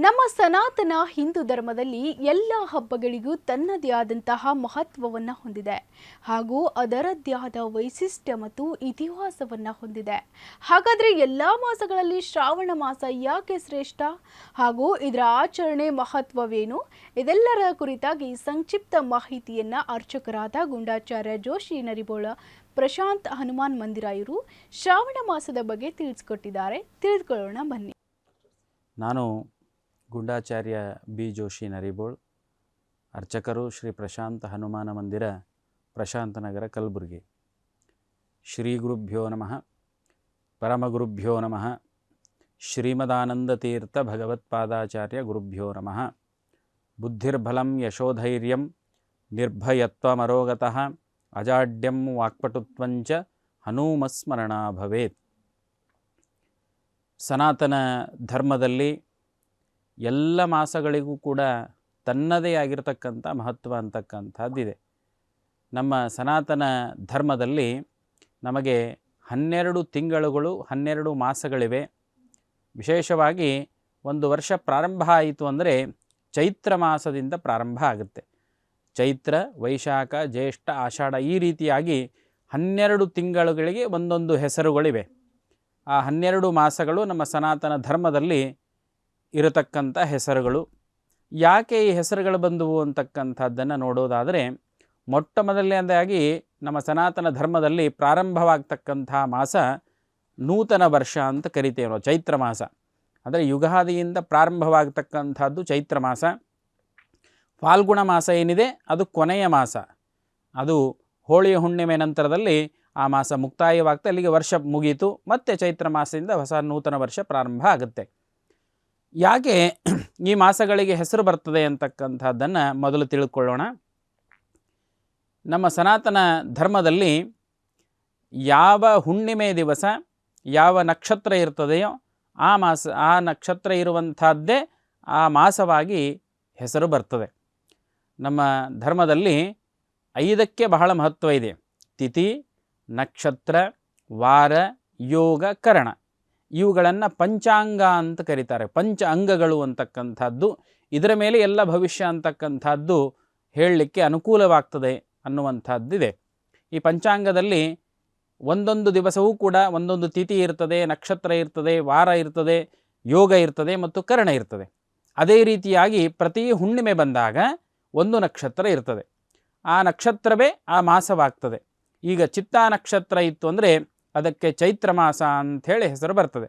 ನಮ್ಮ ಸನಾತನ ಹಿಂದೂ ಧರ್ಮದಲ್ಲಿ ಎಲ್ಲ ಹಬ್ಬಗಳಿಗೂ ತನ್ನದೇ ಆದಂತಹ ಮಹತ್ವವನ್ನು ಹೊಂದಿದೆ ಹಾಗೂ ಅದರದ್ದೇ ಆದ ವೈಶಿಷ್ಟ್ಯ ಮತ್ತು ಇತಿಹಾಸವನ್ನು ಹೊಂದಿದೆ. ಹಾಗಾದರೆ ಎಲ್ಲ ಮಾಸಗಳಲ್ಲಿ ಶ್ರಾವಣ ಮಾಸ ಯಾಕೆ ಶ್ರೇಷ್ಠ ಹಾಗೂ ಇದರ ಆಚರಣೆ ಮಹತ್ವವೇನು? ಇದೆಲ್ಲರ ಕುರಿತಾಗಿ ಸಂಕ್ಷಿಪ್ತ ಮಾಹಿತಿಯನ್ನು ಅರ್ಚಕರಾದ ಗುಂಡಾಚಾರ್ಯ ಜೋಶಿ ನರಿಬೋಳ ಪ್ರಶಾಂತ್ ಹನುಮಾನ್ ಮಂದಿರಾಯರು ಶ್ರಾವಣ ಮಾಸದ ಬಗ್ಗೆ ತಿಳಿಸಿಕೊಟ್ಟಿದ್ದಾರೆ. ತಿಳಿದುಕೊಳ್ಳೋಣ ಬನ್ನಿ. ನಾನು ಗುಂಡಾಚಾರ್ಯ ಬಿ ಜೋಶಿ ನರಿಬೋಳ್, ಅರ್ಚಕರು ಶ್ರೀ ಪ್ರಶಾಂತ ಹನುಮಾನ ಮಂದಿರ, ಪ್ರಶಾಂತನಗರ, ಕಲಬುರಗಿ. ಶ್ರೀ ಗುರುಭ್ಯೋ ನಮಃ, ಪರಮಗುರುಭ್ಯೋ ನಮಃ, ಶ್ರೀಮದಾನಂದತೀರ್ಥ ಭಗವತ್ಪಾದಾಚಾರ್ಯ ಗುರುಭ್ಯೋ ನಮಃ. ಬುದ್ಧಿರ್ಬಲಂ ಯಶೋಧೈರ್ಯಂ ನಿರ್ಭಯತ್ವಮರೋಗತಃ ಅಜಾಡ್ಯಂ ವಾಕ್ಪಟುತ್ವಂಚ ಹನುಮಸ್ಮರಣಾ ಭವೇತ್. ಸನಾತನ ಧರ್ಮದಲ್ಲಿ ಎಲ್ಲ ಮಾಸಗಳಿಗೂ ಕೂಡ ತನ್ನದೇ ಆಗಿರತಕ್ಕಂಥ ಮಹತ್ವ ಅಂತಕ್ಕಂಥದ್ದಿದೆ. ನಮ್ಮ ಸನಾತನ ಧರ್ಮದಲ್ಲಿ ನಮಗೆ 12 ತಿಂಗಳುಗಳು, 12 ಮಾಸಗಳಿವೆ. ವಿಶೇಷವಾಗಿ ಒಂದು ವರ್ಷ ಪ್ರಾರಂಭ ಆಯಿತು ಅಂದರೆ ಚೈತ್ರ ಮಾಸದಿಂದ ಪ್ರಾರಂಭ ಆಗುತ್ತೆ. ಚೈತ್ರ, ವೈಶಾಖ, ಜ್ಯೇಷ್ಠ, ಆಷಾಢ ಈ ರೀತಿಯಾಗಿ 12 ತಿಂಗಳುಗಳಿಗೆ ಒಂದೊಂದು ಹೆಸರುಗಳಿವೆ. ಆ 12 ಮಾಸಗಳು ನಮ್ಮ ಸನಾತನ ಧರ್ಮದಲ್ಲಿ ಇರತಕ್ಕಂಥ ಹೆಸರುಗಳು. ಯಾಕೆ ಈ ಹೆಸರುಗಳು ಬಂದವು ಅಂತಕ್ಕಂಥದ್ದನ್ನು ನೋಡೋದಾದರೆ, ಮೊಟ್ಟ ಮೊದಲನೇದಾಗಿ ನಮ್ಮ ಸನಾತನ ಧರ್ಮದಲ್ಲಿ ಪ್ರಾರಂಭವಾಗ್ತಕ್ಕಂಥ ಮಾಸ ನೂತನ ವರ್ಷ ಅಂತ ಕರಿತೇವೆ ನಾವು. ಚೈತ್ರ ಮಾಸ ಅಂದರೆ ಯುಗಾದಿಯಿಂದ ಪ್ರಾರಂಭವಾಗತಕ್ಕಂಥದ್ದು ಚೈತ್ರ ಮಾಸ. ಫಾಲ್ಗುಣ ಮಾಸ ಏನಿದೆ ಅದು ಕೊನೆಯ ಮಾಸ. ಅದು ಹೋಳಿಯ ಹುಣ್ಣಿಮೆ ನಂತರದಲ್ಲಿ ಆ ಮಾಸ ಮುಕ್ತಾಯವಾಗ್ತಾ ಅಲ್ಲಿಗೆ ವರ್ಷ ಮುಗೀತು. ಮತ್ತೆ ಚೈತ್ರ ಮಾಸದಿಂದ ಹೊಸ ನೂತನ ವರ್ಷ ಪ್ರಾರಂಭ ಆಗುತ್ತೆ. ಯಾಕೆ ಈ ಮಾಸಗಳಿಗೆ ಹೆಸರು ಬರ್ತದೆ ಅಂತಕ್ಕಂಥದ್ದನ್ನು ಮೊದಲು ತಿಳ್ಕೊಳ್ಳೋಣ. ನಮ್ಮ ಸನಾತನ ಧರ್ಮದಲ್ಲಿ ಯಾವ ಹುಣ್ಣಿಮೆ ದಿವಸ ಯಾವ ನಕ್ಷತ್ರ ಇರ್ತದೆಯೋ ಆ ನಕ್ಷತ್ರ ಇರುವಂಥದ್ದೇ ಆ ಮಾಸವಾಗಿ ಹೆಸರು ಬರ್ತದೆ. ನಮ್ಮ ಧರ್ಮದಲ್ಲಿ 5ಕ್ಕೆ ಬಹಳ ಮಹತ್ವ ಇದೆ. ತಿಥಿ, ನಕ್ಷತ್ರ, ವಾರ, ಯೋಗ, ಕರಣ ಇವುಗಳನ್ನು ಪಂಚಾಂಗ ಅಂತ ಕರೀತಾರೆ. ಪಂಚ ಅಂಗಗಳು ಅಂತಕ್ಕಂಥದ್ದು. ಇದರ ಮೇಲೆ ಎಲ್ಲ ಭವಿಷ್ಯ ಅಂತಕ್ಕಂಥದ್ದು ಹೇಳಲಿಕ್ಕೆ ಅನುಕೂಲವಾಗ್ತದೆ ಅನ್ನುವಂಥದ್ದಿದೆ. ಈ ಪಂಚಾಂಗದಲ್ಲಿ ಒಂದೊಂದು ದಿವಸವೂ ಕೂಡ ಒಂದೊಂದು ತಿಥಿ ಇರ್ತದೆ, ನಕ್ಷತ್ರ ಇರ್ತದೆ, ವಾರ ಇರ್ತದೆ, ಯೋಗ ಇರ್ತದೆ ಮತ್ತು ಕರಣ ಇರ್ತದೆ. ಅದೇ ರೀತಿಯಾಗಿ ಪ್ರತಿ ಹುಣ್ಣಿಮೆ ಬಂದಾಗ ಒಂದು ನಕ್ಷತ್ರ ಇರ್ತದೆ. ಆ ನಕ್ಷತ್ರವೇ ಆ ಮಾಸವಾಗ್ತದೆ. ಈಗ ಚಿತ್ತಾ ನಕ್ಷತ್ರ ಇತ್ತು ಅಂದರೆ ಅದಕ್ಕೆ ಚೈತ್ರ ಮಾಸ ಅಂಥೇಳಿ ಹೆಸರು ಬರ್ತದೆ.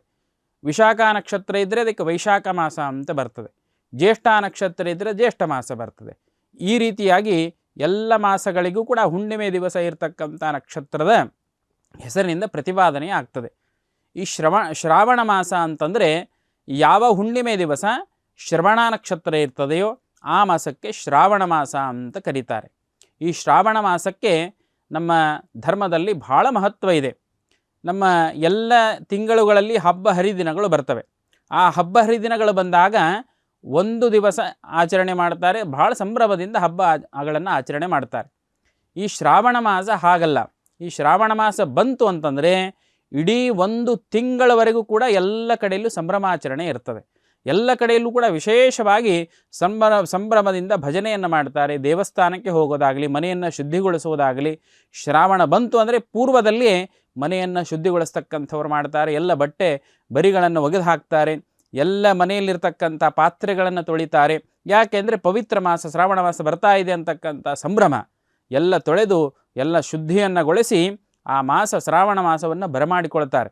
ವಿಶಾಖ ನಕ್ಷತ್ರ ಇದ್ದರೆ ಅದಕ್ಕೆ ವೈಶಾಖ ಮಾಸ ಅಂತ ಬರ್ತದೆ. ಜ್ಯೇಷ್ಠ ನಕ್ಷತ್ರ ಇದ್ದರೆ ಜ್ಯೇಷ್ಠ ಮಾಸ ಬರ್ತದೆ. ಈ ರೀತಿಯಾಗಿ ಎಲ್ಲ ಮಾಸಗಳಿಗೂ ಕೂಡ ಹುಣ್ಣಿಮೆ ದಿವಸ ಇರತಕ್ಕಂಥ ನಕ್ಷತ್ರದ ಹೆಸರಿನಿಂದ ಪ್ರತಿಪಾದನೆ ಆಗ್ತದೆ. ಈ ಶ್ರಾವಣ ಮಾಸ ಅಂತಂದರೆ ಯಾವ ಹುಣ್ಣಿಮೆ ದಿವಸ ಶ್ರವಣ ನಕ್ಷತ್ರ ಇರ್ತದೆಯೋ ಆ ಮಾಸಕ್ಕೆ ಶ್ರಾವಣ ಮಾಸ ಅಂತ ಕರೀತಾರೆ. ಈ ಶ್ರಾವಣ ಮಾಸಕ್ಕೆ ನಮ್ಮ ಧರ್ಮದಲ್ಲಿ ಬಹಳ ಮಹತ್ವ ಇದೆ. ನಮ್ಮ ಎಲ್ಲ ತಿಂಗಳುಗಳಲ್ಲಿ ಹಬ್ಬ ಹರಿದಿನಗಳು ಬರ್ತವೆ. ಆ ಹಬ್ಬ ಹರಿದಿನಗಳು ಬಂದಾಗ ಒಂದು ದಿವಸ ಆಚರಣೆ ಮಾಡ್ತಾರೆ, ಬಹಳ ಸಂಭ್ರಮದಿಂದ ಹಬ್ಬಗಳನ್ನು ಆಚರಣೆ ಮಾಡ್ತಾರೆ. ಈ ಶ್ರಾವಣ ಮಾಸ ಹಾಗಲ್ಲ. ಈ ಶ್ರಾವಣ ಮಾಸ ಬಂತು ಅಂತಂದರೆ ಇಡೀ ಒಂದು ತಿಂಗಳವರೆಗೂ ಕೂಡ ಎಲ್ಲ ಕಡೆಯಲ್ಲೂ ಸಂಭ್ರಮಾಚರಣೆ ಇರ್ತದೆ. ಎಲ್ಲ ಕಡೆಯಲ್ಲೂ ಕೂಡ ವಿಶೇಷವಾಗಿ ಸಂಭ್ರಮದಿಂದ ಭಜನೆಯನ್ನು ಮಾಡ್ತಾರೆ. ದೇವಸ್ಥಾನಕ್ಕೆ ಹೋಗೋದಾಗಲಿ, ಮನೆಯನ್ನು ಶುದ್ಧಿಗೊಳಿಸೋದಾಗಲಿ, ಶ್ರಾವಣ ಬಂತು ಅಂದರೆ ಪೂರ್ವದಲ್ಲಿಯೇ ಮನೆಯನ್ನು ಶುದ್ಧಿಗೊಳಿಸ್ತಕ್ಕಂಥವ್ರು ಮಾಡ್ತಾರೆ. ಎಲ್ಲ ಬಟ್ಟೆ ಬರಿಗಳನ್ನು ಒಗೆದು ಹಾಕ್ತಾರೆ. ಎಲ್ಲ ಮನೆಯಲ್ಲಿರ್ತಕ್ಕಂಥ ಪಾತ್ರೆಗಳನ್ನು ತೊಳಿತಾರೆ. ಯಾಕೆಂದರೆ ಪವಿತ್ರ ಮಾಸ ಶ್ರಾವಣ ಮಾಸ ಬರ್ತಾ ಇದೆ ಅಂತಕ್ಕಂಥ ಸಂಭ್ರಮ. ಎಲ್ಲ ತೊಳೆದು ಎಲ್ಲ ಶುದ್ಧಿಯನ್ನುಗೊಳಿಸಿ ಆ ಮಾಸ ಶ್ರಾವಣ ಮಾಸವನ್ನು ಬರಮಾಡಿಕೊಳ್ತಾರೆ.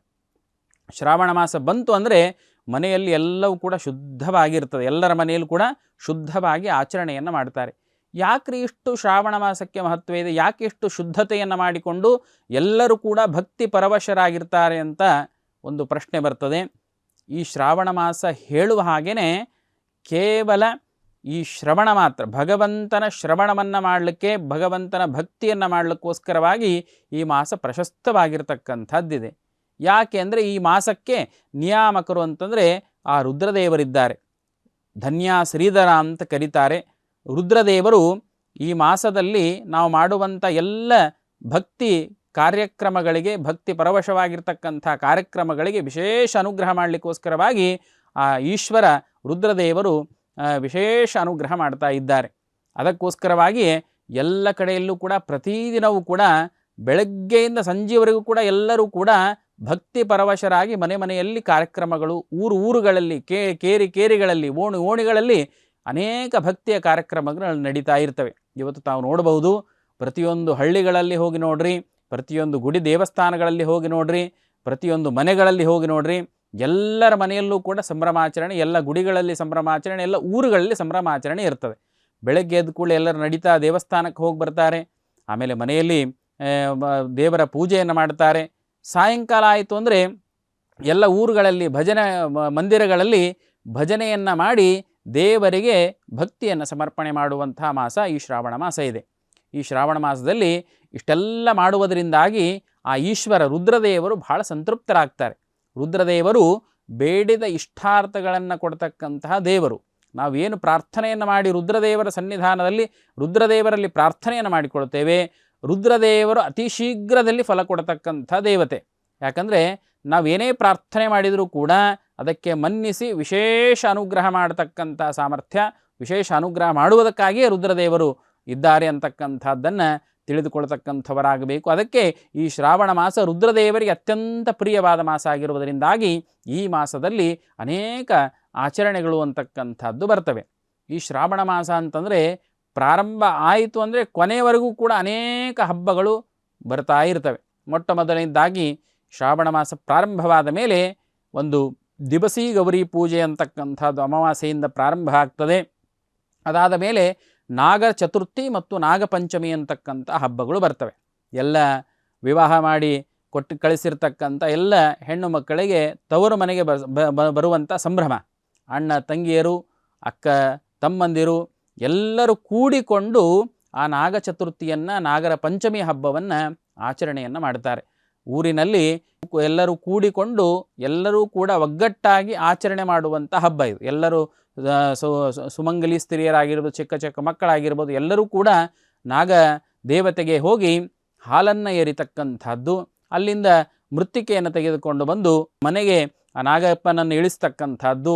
ಶ್ರಾವಣ ಮಾಸ ಬಂತು ಅಂದರೆ ಮನೆಯಲ್ಲಿ ಎಲ್ಲವೂ ಕೂಡ ಶುದ್ಧವಾಗಿರ್ತದೆ. ಎಲ್ಲರ ಮನೆಯಲ್ಲೂ ಕೂಡ ಶುದ್ಧವಾಗಿ ಆಚರಣೆಯನ್ನು ಮಾಡ್ತಾರೆ. ಯಾಕ್ರಿ ಇಷ್ಟು ಶ್ರಾವಣ ಮಾಸಕ್ಕೆ ಮಹತ್ವ ಇದೆ? ಯಾಕೆ ಇಷ್ಟು ಶುದ್ಧತೆಯನ್ನು ಮಾಡಿಕೊಂಡು ಎಲ್ಲರೂ ಕೂಡ ಭಕ್ತಿ ಪರವಶರಾಗಿರ್ತಾರೆ ಅಂತ ಒಂದು ಪ್ರಶ್ನೆ ಬರ್ತದೆ. ಈ ಶ್ರಾವಣ ಮಾಸ ಹೇಳುವ ಹಾಗೆಯೇ ಕೇವಲ ಈ ಶ್ರವಣ ಮಾತ್ರ, ಭಗವಂತನ ಶ್ರವಣವನ್ನು ಮಾಡಲಿಕ್ಕೆ, ಭಗವಂತನ ಭಕ್ತಿಯನ್ನು ಮಾಡಲಿಕ್ಕೋಸ್ಕರವಾಗಿ ಈ ಮಾಸ ಪ್ರಶಸ್ತವಾಗಿರ್ತಕ್ಕಂಥದ್ದಿದೆ. ಯಾಕೆ ಅಂದರೆ ಈ ಮಾಸಕ್ಕೆ ನಿಯಾಮಕರು ಅಂತಂದರೆ ಆ ರುದ್ರದೇವರಿದ್ದಾರೆ. ಧನ್ಯ ಶ್ರೀಧರ ಅಂತ ಕರೀತಾರೆ. ರುದ್ರದೇವರು ಈ ಮಾಸದಲ್ಲಿ ನಾವು ಮಾಡುವಂಥ ಎಲ್ಲ ಭಕ್ತಿ ಕಾರ್ಯಕ್ರಮಗಳಿಗೆ, ಭಕ್ತಿ ಪರವಶವಾಗಿರ್ತಕ್ಕಂಥ ಕಾರ್ಯಕ್ರಮಗಳಿಗೆ ವಿಶೇಷ ಅನುಗ್ರಹ ಮಾಡಲಿಕ್ಕೋಸ್ಕರವಾಗಿ ಆ ಈಶ್ವರ ರುದ್ರದೇವರು ವಿಶೇಷ ಅನುಗ್ರಹ ಮಾಡ್ತಾ ಇದ್ದಾರೆ. ಅದಕ್ಕೋಸ್ಕರವಾಗಿಯೇ ಎಲ್ಲ ಕಡೆಯಲ್ಲೂ ಕೂಡ ಪ್ರತಿದಿನವೂ ಕೂಡ ಬೆಳಗ್ಗೆಯಿಂದ ಸಂಜೆವರೆಗೂ ಕೂಡ ಎಲ್ಲರೂ ಕೂಡ ಭಕ್ತಿ ಪರವಶರಾಗಿ ಮನೆ ಮನೆಯಲ್ಲಿ ಕಾರ್ಯಕ್ರಮಗಳು, ಊರುಗಳಲ್ಲಿ, ಕೇರಿಗಳಲ್ಲಿ, ಓಣಿಗಳಲ್ಲಿ ಅನೇಕ ಭಕ್ತಿಯ ಕಾರ್ಯಕ್ರಮಗಳು ನಡೀತಾ ಇರ್ತವೆ. ಇವತ್ತು ತಾವು ನೋಡಬಹುದು, ಪ್ರತಿಯೊಂದು ಹಳ್ಳಿಗಳಲ್ಲಿ ಹೋಗಿ ನೋಡ್ರಿ, ಪ್ರತಿಯೊಂದು ಗುಡಿ ದೇವಸ್ಥಾನಗಳಲ್ಲಿ ಹೋಗಿ ನೋಡ್ರಿ, ಪ್ರತಿಯೊಂದು ಮನೆಗಳಲ್ಲಿ ಹೋಗಿ ನೋಡ್ರಿ, ಎಲ್ಲರ ಮನೆಯಲ್ಲೂ ಕೂಡ ಸಂಭ್ರಮಾಚರಣೆ, ಎಲ್ಲ ಗುಡಿಗಳಲ್ಲಿ ಸಂಭ್ರಮಾಚರಣೆ, ಎಲ್ಲ ಊರುಗಳಲ್ಲಿ ಸಂಭ್ರಮಾಚರಣೆ ಇರ್ತದೆ. ಬೆಳಗ್ಗೆ ಎದ್ದು ಕೂಡಲೇ ಎಲ್ಲರೂ ನಡೀತಾ ದೇವಸ್ಥಾನಕ್ಕೆ ಹೋಗಿ ಬರ್ತಾರೆ. ಆಮೇಲೆ ಮನೆಯಲ್ಲಿ ದೇವರ ಪೂಜೆಯನ್ನು ಮಾಡ್ತಾರೆ. ಸಾಯಂಕಾಲ ಆಯಿತು ಅಂದರೆ ಎಲ್ಲ ಊರುಗಳಲ್ಲಿ ಭಜನೆ ಮಂದಿರಗಳಲ್ಲಿ ಭಜನೆಯನ್ನು ಮಾಡಿ ದೇವರಿಗೆ ಭಕ್ತಿಯನ್ನು ಸಮರ್ಪಣೆ ಮಾಡುವಂತಹ ಮಾಸ ಈ ಶ್ರಾವಣ ಮಾಸ ಇದೆ. ಈ ಶ್ರಾವಣ ಮಾಸದಲ್ಲಿ ಇಷ್ಟೆಲ್ಲ ಮಾಡುವುದರಿಂದಾಗಿ ಆ ಈಶ್ವರ ರುದ್ರದೇವರು ಬಹಳ ಸಂತೃಪ್ತರಾಗ್ತಾರೆ. ರುದ್ರದೇವರು ಬೇಡಿದ ಇಷ್ಟಾರ್ಥಗಳನ್ನು ಕೊಡ್ತಕ್ಕಂತಹ ದೇವರು. ನಾವೇನು ಪ್ರಾರ್ಥನೆಯನ್ನು ಮಾಡಿ ರುದ್ರದೇವರ ಸನ್ನಿಧಾನದಲ್ಲಿ ರುದ್ರದೇವರಲ್ಲಿ ಪ್ರಾರ್ಥನೆಯನ್ನು ಮಾಡಿಕೊಳ್ತೇವೆ, ರುದ್ರದೇವರು ಅತಿ ಶೀಘ್ರದಲ್ಲಿ ಫಲ ಕೊಡತಕ್ಕಂಥ ದೇವತೆ. ಯಾಕಂದರೆ ನಾವೇನೇ ಪ್ರಾರ್ಥನೆ ಮಾಡಿದರೂ ಕೂಡ ಅದಕ್ಕೆ ಮನ್ನಿಸಿ ವಿಶೇಷ ಅನುಗ್ರಹ ಮಾಡತಕ್ಕಂಥ ಸಾಮರ್ಥ್ಯ, ವಿಶೇಷ ಅನುಗ್ರಹ ಮಾಡುವುದಕ್ಕಾಗಿಯೇ ರುದ್ರದೇವರು ಇದ್ದಾರೆ ಅಂತಕ್ಕಂಥದ್ದನ್ನು ತಿಳಿದುಕೊಳ್ತಕ್ಕಂಥವರಾಗಬೇಕು. ಅದಕ್ಕೆ ಈ ಶ್ರಾವಣ ಮಾಸ ರುದ್ರದೇವರಿಗೆ ಅತ್ಯಂತ ಪ್ರಿಯವಾದ ಮಾಸ ಆಗಿರುವುದರಿಂದಾಗಿ ಈ ಮಾಸದಲ್ಲಿ ಅನೇಕ ಆಚರಣೆಗಳು ಅಂತಕ್ಕಂಥದ್ದು ಬರ್ತವೆ. ಈ ಶ್ರಾವಣ ಮಾಸ ಅಂತಂದರೆ ಪ್ರಾರಂಭ ಆಯಿತು ಅಂದರೆ ಕೊನೆಯವರೆಗೂ ಕೂಡ ಅನೇಕ ಹಬ್ಬಗಳು ಬರ್ತಾ ಇರ್ತವೆ. ಮೊಟ್ಟ ಮೊದಲನೇದಾಗಿ ಶ್ರಾವಣ ಮಾಸ ಪ್ರಾರಂಭವಾದ ಮೇಲೆ ಒಂದು ದಿವಸಿ ಗೌರಿ ಪೂಜೆ ಅಂತಕ್ಕಂಥದ್ದು ಅಮಾವಾಸ್ಯೆಯಿಂದ ಪ್ರಾರಂಭ ಆಗ್ತದೆ. ಅದಾದ ಮೇಲೆ ನಾಗ ಚತುರ್ಥಿ ಮತ್ತು ನಾಗಪಂಚಮಿ ಅಂತಕ್ಕಂಥ ಹಬ್ಬಗಳು ಬರ್ತವೆ. ಎಲ್ಲ ವಿವಾಹ ಮಾಡಿ ಕೊಟ್ಟು ಕಳಿಸಿರ್ತಕ್ಕಂಥ ಎಲ್ಲ ಹೆಣ್ಣು ಮಕ್ಕಳಿಗೆ ತವರು ಮನೆಗೆ ಬರುವಂಥ ಸಂಭ್ರಮ. ಅಣ್ಣ ತಂಗಿಯರು, ಅಕ್ಕ ತಮ್ಮಂದಿರು ಎಲ್ಲರೂ ಕೂಡಿಕೊಂಡು ಆ ನಾಗ ಚತುರ್ಥಿಯನ್ನು, ನಾಗರ ಪಂಚಮಿ ಹಬ್ಬವನ್ನು ಆಚರಣೆಯನ್ನು ಮಾಡ್ತಾರೆ. ಊರಿನಲ್ಲಿ ಎಲ್ಲರೂ ಕೂಡಿಕೊಂಡು ಎಲ್ಲರೂ ಕೂಡ ಒಗ್ಗಟ್ಟಾಗಿ ಆಚರಣೆ ಮಾಡುವಂಥ ಹಬ್ಬ ಇದು. ಎಲ್ಲರೂ ಸುಮಂಗಲಿ ಸ್ತ್ರೀಯರಾಗಿರ್ಬೋದು, ಚಿಕ್ಕ ಮಕ್ಕಳಾಗಿರ್ಬೋದು, ಎಲ್ಲರೂ ಕೂಡ ನಾಗ ದೇವತೆಗೆ ಹೋಗಿ ಹಾಲನ್ನು ಎರಿತಕ್ಕಂಥದ್ದು, ಅಲ್ಲಿಂದ ಮೃತ್ತಿಕೆಯನ್ನು ತೆಗೆದುಕೊಂಡು ಬಂದು ಮನೆಗೆ ಆ ನಾಗಪ್ಪನನ್ನು ಇಳಿಸ್ತಕ್ಕಂಥದ್ದು.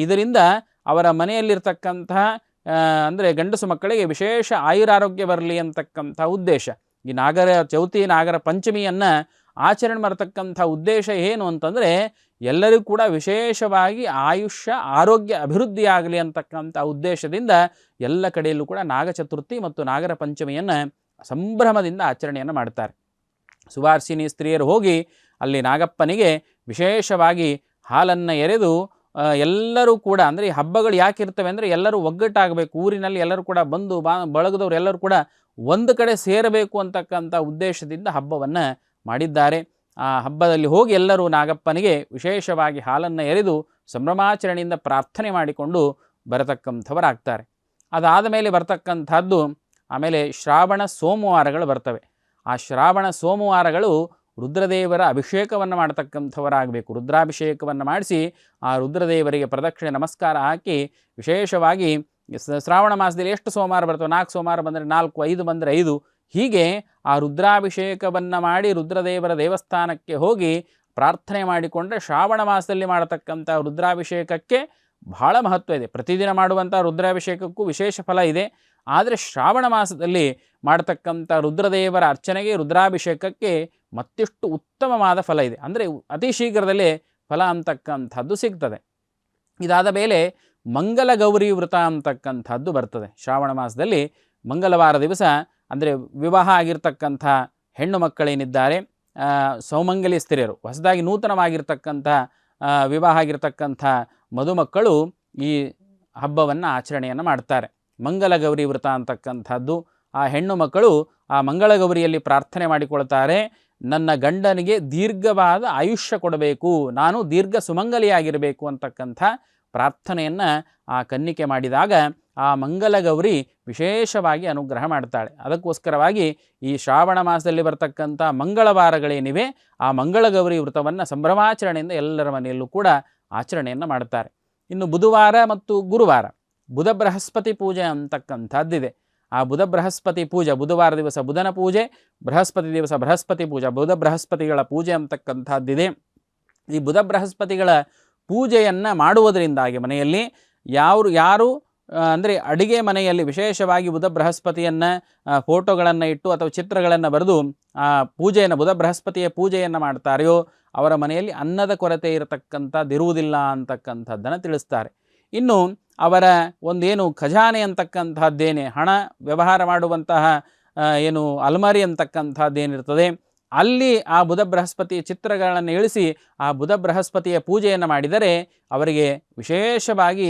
ಇದರಿಂದ ಅವರ ಮನೆಯಲ್ಲಿರ್ತಕ್ಕಂತಹ ಅಂದರೆ ಗಂಡಸು ಮಕ್ಕಳಿಗೆ ವಿಶೇಷ ಆಯುರಾರೋಗ್ಯ ಬರಲಿ ಅಂತಕ್ಕಂಥ ಉದ್ದೇಶ. ಈ ನಾಗರ ಚೌತಿ, ನಾಗರ ಪಂಚಮಿಯನ್ನು ಆಚರಣೆ ಮಾಡತಕ್ಕಂಥ ಉದ್ದೇಶ ಏನು ಅಂತಂದರೆ ಎಲ್ಲರಿಗೂ ಕೂಡ ವಿಶೇಷವಾಗಿ ಆಯುಷ್ಯ ಆರೋಗ್ಯ ಅಭಿವೃದ್ಧಿ ಆಗಲಿ ಅಂತಕ್ಕಂಥ ಉದ್ದೇಶದಿಂದ ಎಲ್ಲ ಕಡೆಯಲ್ಲೂ ಕೂಡ ನಾಗ ಚತುರ್ಥಿ ಮತ್ತು ನಾಗರ ಪಂಚಮಿಯನ್ನು ಸಂಭ್ರಮದಿಂದ ಆಚರಣೆಯನ್ನು ಮಾಡ್ತಾರೆ. ಸುವಾರ್ಸಿನಿ ಸ್ತ್ರೀಯರು ಹೋಗಿ ಅಲ್ಲಿ ನಾಗಪ್ಪನಿಗೆ ವಿಶೇಷವಾಗಿ ಹಾಲನ್ನು ಎರೆದು ಎಲ್ಲರೂ ಕೂಡ, ಅಂದರೆ ಈ ಹಬ್ಬಗಳು ಯಾಕಿರ್ತವೆ ಅಂದರೆ ಎಲ್ಲರೂ ಒಗ್ಗಟ್ಟಾಗಬೇಕು, ಊರಿನಲ್ಲಿ ಎಲ್ಲರೂ ಕೂಡ ಬಂದು ಬಳಗದವರು ಎಲ್ಲರೂ ಕೂಡ ಒಂದು ಕಡೆ ಸೇರಬೇಕು ಅಂತಕ್ಕಂಥ ಉದ್ದೇಶದಿಂದ ಹಬ್ಬವನ್ನು ಮಾಡಿದ್ದಾರೆ. ಆ ಹಬ್ಬದಲ್ಲಿ ಹೋಗಿ ಎಲ್ಲರೂ ನಾಗಪ್ಪನಿಗೆ ವಿಶೇಷವಾಗಿ ಹಾಲನ್ನು ಎರೆದು ಸಂಭ್ರಮಾಚರಣೆಯಿಂದ ಪ್ರಾರ್ಥನೆ ಮಾಡಿಕೊಂಡು ಬರತಕ್ಕಂಥವರಾಗ್ತಾರೆ. ಅದಾದ ಮೇಲೆ ಬರ್ತಕ್ಕಂಥದ್ದು ಆಮೇಲೆ ಶ್ರಾವಣ ಸೋಮವಾರಗಳು ಬರ್ತವೆ. ಆ ಶ್ರಾವಣ ಸೋಮವಾರಗಳು ರುದ್ರದೇವರ ಅಭಿಷೇಕವನ್ನು ಮಾಡತಕ್ಕಂಥವರಾಗಬೇಕು. ರುದ್ರಾಭಿಷೇಕವನ್ನು ಮಾಡಿಸಿ ಆ ರುದ್ರದೇವರಿಗೆ ಪ್ರದಕ್ಷಿಣೆ ನಮಸ್ಕಾರ ಹಾಕಿ ವಿಶೇಷವಾಗಿ ಶ್ರಾವಣ ಮಾಸದಲ್ಲಿ ಎಷ್ಟು ಸೋಮವಾರ ಬರ್ತವೆ, 4 ಸೋಮವಾರ ಬಂದರೆ 4, 5 ಬಂದರೆ 5, ಹೀಗೆ ಆ ರುದ್ರಾಭಿಷೇಕವನ್ನು ಮಾಡಿ ರುದ್ರದೇವರ ದೇವಸ್ಥಾನಕ್ಕೆ ಹೋಗಿ ಪ್ರಾರ್ಥನೆ ಮಾಡಿಕೊಂಡ್ರೆ ಶ್ರಾವಣ ಮಾಸದಲ್ಲಿ ಮಾಡತಕ್ಕಂಥ ರುದ್ರಾಭಿಷೇಕಕ್ಕೆ ಬಹಳ ಮಹತ್ವ ಇದೆ. ಪ್ರತಿದಿನ ಮಾಡುವಂಥ ರುದ್ರಾಭಿಷೇಕಕ್ಕೂ ವಿಶೇಷ ಫಲ ಇದೆ. ಆದರೆ ಶ್ರಾವಣ ಮಾಸದಲ್ಲಿ ಮಾಡತಕ್ಕಂಥ ರುದ್ರದೇವರ ಅರ್ಚನೆಗೆ, ರುದ್ರಾಭಿಷೇಕಕ್ಕೆ ಮತ್ತಿಷ್ಟು ಉತ್ತಮವಾದ ಫಲ ಇದೆ. ಅಂದರೆ ಅತಿ ಶೀಘ್ರದಲ್ಲೇ ಫಲ ಅಂತಕ್ಕಂಥದ್ದು ಸಿಗ್ತದೆ. ಇದಾದ ಮೇಲೆ ಮಂಗಲ ಗೌರಿ ವ್ರತ ಅಂತಕ್ಕಂಥದ್ದು ಬರ್ತದೆ. ಶ್ರಾವಣ ಮಾಸದಲ್ಲಿ ಮಂಗಳವಾರ ದಿವಸ, ಅಂದರೆ ವಿವಾಹ ಆಗಿರ್ತಕ್ಕಂಥ ಹೆಣ್ಣು ಮಕ್ಕಳೇನಿದ್ದಾರೆ, ಸೌಮಂಗಲಿ ಸ್ತ್ರೀಯರು, ಹೊಸದಾಗಿ ನೂತನವಾಗಿರ್ತಕ್ಕಂಥ ವಿವಾಹ ಆಗಿರ್ತಕ್ಕಂಥ ಮದುಮಕ್ಕಳು ಈ ಹಬ್ಬವನ್ನು ಆಚರಣೆಯನ್ನು ಮಾಡ್ತಾರೆ. ಮಂಗಲ ಗೌರಿ ವ್ರತ ಅಂತಕ್ಕಂಥದ್ದು. ಆ ಹೆಣ್ಣು ಮಕ್ಕಳು ಆ ಮಂಗಳಗೌರಿಯಲ್ಲಿ ಪ್ರಾರ್ಥನೆ ಮಾಡಿಕೊಳ್ತಾರೆ, ನನ್ನ ಗಂಡನಿಗೆ ದೀರ್ಘವಾದ ಆಯುಷ್ಯ ಕೊಡಬೇಕು, ನಾನು ದೀರ್ಘ ಸುಮಂಗಲಿಯಾಗಿರಬೇಕು ಅಂತಕ್ಕಂಥ ಪ್ರಾರ್ಥನೆಯನ್ನು ಆ ಕನ್ನಿಕೆ ಮಾಡಿದಾಗ ಆ ಮಂಗಲಗೌರಿ ವಿಶೇಷವಾಗಿ ಅನುಗ್ರಹ ಮಾಡ್ತಾಳೆ. ಅದಕ್ಕೋಸ್ಕರವಾಗಿ ಈ ಶ್ರಾವಣ ಮಾಸದಲ್ಲಿ ಬರ್ತಕ್ಕಂಥ ಮಂಗಳವಾರಗಳೇನಿವೆ ಆ ಮಂಗಳಗೌರಿ ವ್ರತವನ್ನು ಸಂಭ್ರಮಾಚರಣೆಯಿಂದ ಎಲ್ಲರ ಮನೆಯಲ್ಲೂ ಕೂಡ ಆಚರಣೆಯನ್ನು ಮಾಡ್ತಾರೆ. ಇನ್ನು ಬುಧವಾರ ಮತ್ತು ಗುರುವಾರ ಬುಧ ಬೃಹಸ್ಪತಿ ಪೂಜೆ ಅಂತಕ್ಕಂಥದ್ದಿದೆ. ಆ ಬುಧ ಬೃಹಸ್ಪತಿ ಪೂಜೆ, ಬುಧವಾರ ದಿವಸ ಬುಧನ ಪೂಜೆ, ಬೃಹಸ್ಪತಿ ದಿವಸ ಬೃಹಸ್ಪತಿ ಪೂಜೆ, ಬುಧ ಬೃಹಸ್ಪತಿಗಳ ಪೂಜೆ ಅಂತಕ್ಕಂಥದ್ದಿದೆ. ಈ ಬುಧ ಬೃಹಸ್ಪತಿಗಳ ಪೂಜೆಯನ್ನು ಮಾಡುವುದರಿಂದಾಗಿ ಮನೆಯಲ್ಲಿ ಯಾರು ಅಂದರೆ ಅಡಿಗೆ ಮನೆಯಲ್ಲಿ ವಿಶೇಷವಾಗಿ ಬುಧ ಬೃಹಸ್ಪತಿಯನ್ನು ಫೋಟೋಗಳನ್ನು ಇಟ್ಟು ಅಥವಾ ಚಿತ್ರಗಳನ್ನು ಬರೆದು ಆ ಪೂಜೆಯನ್ನು ಬುಧ ಬೃಹಸ್ಪತಿಯ ಪೂಜೆಯನ್ನು ಮಾಡ್ತಾರೆಯೋ ಅವರ ಮನೆಯಲ್ಲಿ ಅನ್ನದ ಕೊರತೆ ಇರತಕ್ಕಂಥದ್ದಿರುವುದಿಲ್ಲ ಅಂತಕ್ಕಂಥದ್ದನ್ನು ತಿಳಿಸ್ತಾರೆ. ಇನ್ನು ಅವರ ಒಂದೇನು ಖಜಾನೆ ಅಂತಕ್ಕಂಥದ್ದೇನೆ ಹಣ ವ್ಯವಹಾರ ಮಾಡುವಂತಹ ಏನು ಅಲ್ಮಾರಿ ಅಂತಕ್ಕಂಥದ್ದೇನಿರ್ತದೆ ಅಲ್ಲಿ ಆ ಬುಧ ಬೃಹಸ್ಪತಿಯ ಚಿತ್ರಗಳನ್ನು ಇಳಿಸಿ ಆ ಬುಧ ಬೃಹಸ್ಪತಿಯ ಪೂಜೆಯನ್ನು ಮಾಡಿದರೆ ಅವರಿಗೆ ವಿಶೇಷವಾಗಿ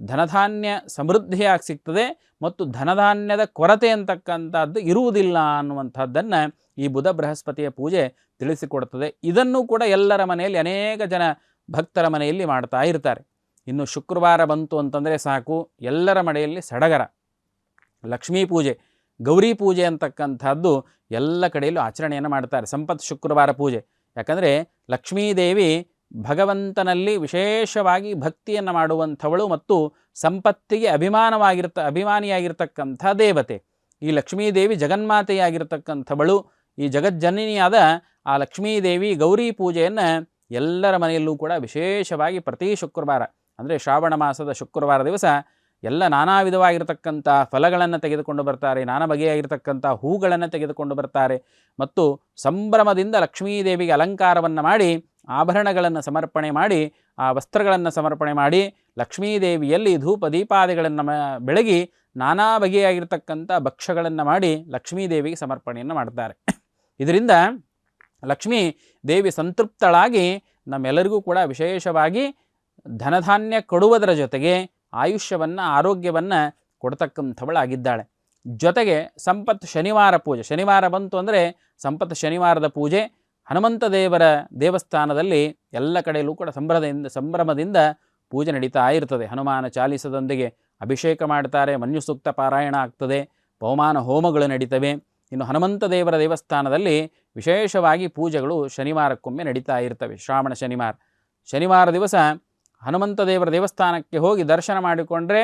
ಧನಧಾನ್ಯ ಸಮೃದ್ಧಿಯಾಗಿ ಸಿಗ್ತದೆ ಮತ್ತು ಧನಧಾನ್ಯದ ಕೊರತೆ ಅಂತಕ್ಕಂಥದ್ದು ಇರುವುದಿಲ್ಲ ಅನ್ನುವಂಥದ್ದನ್ನು ಈ ಬುಧ ಬೃಹಸ್ಪತಿಯ ಪೂಜೆ ತಿಳಿಸಿಕೊಡ್ತದೆ. ಇದನ್ನು ಕೂಡ ಎಲ್ಲರ ಮನೆಯಲ್ಲಿ ಅನೇಕ ಜನ ಭಕ್ತರ ಮನೆಯಲ್ಲಿ ಮಾಡ್ತಾ ಇರ್ತಾರೆ. ಇನ್ನು ಶುಕ್ರವಾರ ಬಂತು ಅಂತಂದರೆ ಸಾಕು, ಎಲ್ಲರ ಮನೆಯಲ್ಲಿ ಸಡಗರ. ಲಕ್ಷ್ಮೀ ಪೂಜೆ, ಗೌರಿ ಪೂಜೆ ಅಂತಕ್ಕಂಥದ್ದು ಎಲ್ಲ ಕಡೆಯಲ್ಲೂ ಆಚರಣೆಯನ್ನು ಮಾಡ್ತಾರೆ. ಸಂಪತ್ ಶುಕ್ರವಾರ ಪೂಜೆ, ಯಾಕಂದರೆ ಲಕ್ಷ್ಮೀದೇವಿ ಭಗವಂತನಲ್ಲಿ ವಿಶೇಷವಾಗಿ ಭಕ್ತಿಯನ್ನು ಮಾಡುವಂಥವಳು ಮತ್ತು ಸಂಪತ್ತಿಗೆ ಅಭಿಮಾನಿಯಾಗಿರ್ತಕ್ಕಂಥ ದೇವತೆ. ಈ ಲಕ್ಷ್ಮೀದೇವಿ ಜಗನ್ಮಾತೆಯಾಗಿರ್ತಕ್ಕಂಥವಳು. ಈ ಜಗಜ್ಜನನಿಯಾದ ಆ ಲಕ್ಷ್ಮೀದೇವಿ ಗೌರಿ ಪೂಜೆಯನ್ನು ಎಲ್ಲರ ಮನೆಯಲ್ಲೂ ಕೂಡ ವಿಶೇಷವಾಗಿ ಪ್ರತಿ ಶುಕ್ರವಾರ ಅಂದರೆ ಶ್ರಾವಣ ಮಾಸದ ಶುಕ್ರವಾರ ದಿವಸ ಎಲ್ಲ ನಾನಾ ವಿಧವಾಗಿರ್ತಕ್ಕಂಥ ಫಲಗಳನ್ನು ತೆಗೆದುಕೊಂಡು ಬರ್ತಾರೆ, ನಾನಾ ಬಗೆಯಾಗಿರ್ತಕ್ಕಂಥ ಹೂಗಳನ್ನು ತೆಗೆದುಕೊಂಡು ಬರ್ತಾರೆ ಮತ್ತು ಸಂಭ್ರಮದಿಂದ ಲಕ್ಷ್ಮೀದೇವಿಗೆ ಅಲಂಕಾರವನ್ನು ಮಾಡಿ ಆಭರಣಗಳನ್ನು ಸಮರ್ಪಣೆ ಮಾಡಿ ಆ ವಸ್ತ್ರಗಳನ್ನು ಸಮರ್ಪಣೆ ಮಾಡಿ ಲಕ್ಷ್ಮೀದೇವಿಯಲ್ಲಿ ಧೂಪ ದೀಪಾದಿಗಳನ್ನು ಬೆಳಗಿ ನಾನಾ ಬಗೆಯಾಗಿರ್ತಕ್ಕಂಥ ಭಕ್ಷ್ಯಗಳನ್ನು ಮಾಡಿ ಲಕ್ಷ್ಮೀದೇವಿಗೆ ಸಮರ್ಪಣೆಯನ್ನು ಮಾಡ್ತಾರೆ. ಇದರಿಂದ ಲಕ್ಷ್ಮೀ ದೇವಿ ಸಂತೃಪ್ತಳಾಗಿ ನಮ್ಮೆಲ್ಲರಿಗೂ ಕೂಡ ವಿಶೇಷವಾಗಿ ಧನಧಾನ್ಯ ಕೊಡುವುದರ ಜೊತೆಗೆ ಆಯುಷ್ಯವನ್ನು ಆರೋಗ್ಯವನ್ನು ಕೊಡ್ತಕ್ಕಂಥವಳಾಗಿದ್ದಾಳೆ. ಜೊತೆಗೆ ಸಂಪತ್ ಶನಿವಾರ ಪೂಜೆ, ಶನಿವಾರ ಬಂತು ಅಂದರೆ ಸಂಪತ್ ಶನಿವಾರದ ಪೂಜೆ ಹನುಮಂತ ದೇವರ ದೇವಸ್ಥಾನದಲ್ಲಿ ಎಲ್ಲ ಕಡೆಯಲ್ಲೂ ಕೂಡ ಸಂಭ್ರಮದಿಂದ ಪೂಜೆ ನಡೀತಾ ಇರ್ತದೆ. ಹನುಮಾನ ಚಾಲಿಸದೊಂದಿಗೆ ಅಭಿಷೇಕ ಮಾಡ್ತಾರೆ, ಮನ್ಯು ಸೂಕ್ತ ಪಾರಾಯಣ ಆಗ್ತದೆ, ಪವಮಾನ ಹೋಮಗಳು ನಡೀತವೆ. ಇನ್ನು ಹನುಮಂತ ದೇವರ ದೇವಸ್ಥಾನದಲ್ಲಿ ವಿಶೇಷವಾಗಿ ಪೂಜೆಗಳು ಶನಿವಾರಕ್ಕೊಮ್ಮೆ ನಡೀತಾ ಇರ್ತವೆ. ಶ್ರಾವಣ ಶನಿವಾರ ದಿವಸ ಹನುಮಂತ ದೇವರ ದೇವಸ್ಥಾನಕ್ಕೆ ಹೋಗಿ ದರ್ಶನ ಮಾಡಿಕೊಂಡ್ರೆ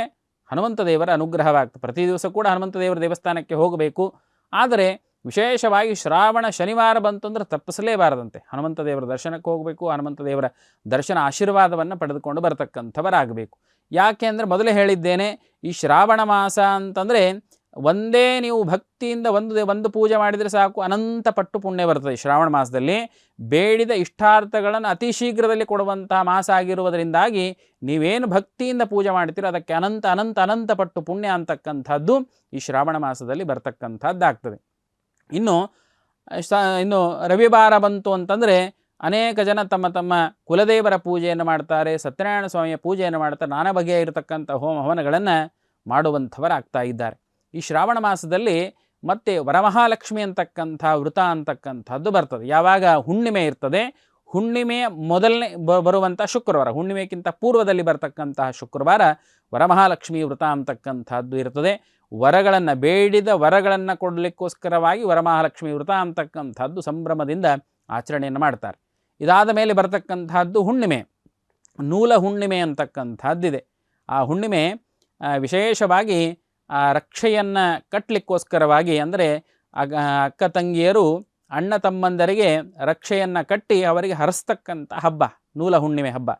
ಹನುಮಂತ ದೇವರ ಅನುಗ್ರಹವಾಗ್ತದೆ. ಪ್ರತಿ ದಿವಸ ಕೂಡ ಹನುಮಂತ ದೇವರ ದೇವಸ್ಥಾನಕ್ಕೆ ಹೋಗಬೇಕು. ಆದರೆ ವಿಶೇಷವಾಗಿ ಶ್ರಾವಣ ಶನಿವಾರ ಬಂತಂದ್ರೆ ತಪ್ಪಿಸಲೇಬಾರದಂತೆ. ಹನುಮಂತ ದೇವರ ದರ್ಶನಕ್ಕೆ ಹೋಗಬೇಕು, ಹನುಮಂತ ದೇವರ ದರ್ಶನ ಆಶೀರ್ವಾದವನ್ನು ಪಡೆದುಕೊಂಡು ಬರತಕ್ಕಂಥವರಾಗಬೇಕು. ಯಾಕೆ ಅಂದರೆ ಮೊದಲೇ ಹೇಳಿದ್ದೇನೆ, ಈ ಶ್ರಾವಣ ಮಾಸ ಅಂತಂದರೆ ಒಂದೇ ನೀವು ಭಕ್ತಿಯಿಂದ ಒಂದು ಪೂಜೆ ಮಾಡಿದರೆ ಸಾಕು, ಅನಂತ ಪಟ್ಟು ಪುಣ್ಯ ಬರ್ತದೆ. ಶ್ರಾವಣ ಮಾಸದಲ್ಲಿ ಬೇಡಿದ ಇಷ್ಟಾರ್ಥಗಳನ್ನು ಅತಿ ಶೀಘ್ರದಲ್ಲಿ ಕೊಡುವಂತಹ ಮಾಸ ಆಗಿರುವುದರಿಂದಾಗಿ ನೀವೇನು ಭಕ್ತಿಯಿಂದ ಪೂಜೆ ಮಾಡ್ತೀರೋ ಅದಕ್ಕೆ ಅನಂತ ಅನಂತ ಅನಂತ ಪಟ್ಟು ಪುಣ್ಯ ಅಂತಕ್ಕಂಥದ್ದು ಈ ಶ್ರಾವಣ ಮಾಸದಲ್ಲಿ ಬರ್ತಕ್ಕಂಥದ್ದಾಗ್ತದೆ. ಇನ್ನು ರವಿವಾರ ಬಂತು ಅಂತಂದರೆ ಅನೇಕ ಜನ ತಮ್ಮ ತಮ್ಮ ಕುಲದೇವರ ಪೂಜೆಯನ್ನು ಮಾಡ್ತಾರೆ, ಸತ್ಯನಾರಾಯಣ ಸ್ವಾಮಿಯ ಪೂಜೆಯನ್ನು ಮಾಡ್ತಾರೆ, ನಾನಾ ಬಗೆಯ ಇರತಕ್ಕಂಥ ಹೋಮ ಹವನಗಳನ್ನು ಮಾಡುವಂಥವರಾಗ್ತಾ ಇದ್ದಾರೆ. ಈ ಶ್ರಾವಣ ಮಾಸದಲ್ಲಿ ಮತ್ತೆ ವರಮಹಾಲಕ್ಷ್ಮಿ ಅಂತಕ್ಕಂಥ ವೃತ ಅಂತಕ್ಕಂಥದ್ದು ಬರ್ತದೆ. ಯಾವಾಗ ಹುಣ್ಣಿಮೆ ಇರ್ತದೆ, ಹುಣ್ಣಿಮೆಯ ಮೊದಲನೇ ಬರುವಂಥ ಶುಕ್ರವಾರ, ಹುಣ್ಣಿಮೆಗಿಂತ ಪೂರ್ವದಲ್ಲಿ ಬರ್ತಕ್ಕಂತಹ ಶುಕ್ರವಾರ ವರಮಹಾಲಕ್ಷ್ಮಿ ವೃತ ಅಂತಕ್ಕಂಥದ್ದು ಇರ್ತದೆ. ಬೇಡಿದ ವರಗಳನ್ನು ಕೊಡಲಿಕ್ಕೋಸ್ಕರವಾಗಿ ವರಮಹಾಲಕ್ಷ್ಮಿ ವೃತ ಅಂತಕ್ಕಂಥದ್ದು ಸಂಭ್ರಮದಿಂದ ಆಚರಣೆಯನ್ನು ಮಾಡ್ತಾರೆ. ಇದಾದ ಮೇಲೆ ಬರ್ತಕ್ಕಂಥದ್ದು ಹುಣ್ಣಿಮೆ, ನೂಲ ಹುಣ್ಣಿಮೆ ಅಂತಕ್ಕಂಥದ್ದಿದೆ. ಆ ಹುಣ್ಣಿಮೆ ವಿಶೇಷವಾಗಿ ಆ ರಕ್ಷೆಯನ್ನು ಕಟ್ಟಲಿಕ್ಕೋಸ್ಕರವಾಗಿ, ಅಂದರೆ ಅಕ್ಕ ತಂಗಿಯರು ಅಣ್ಣ ತಮ್ಮಂದರಿಗೆ ರಕ್ಷೆಯನ್ನು ಕಟ್ಟಿ ಅವರಿಗೆ ಹರಿಸ್ತಕ್ಕಂಥ ಹಬ್ಬ ನೂಲ ಹುಣ್ಣಿಮೆ ಹಬ್ಬ.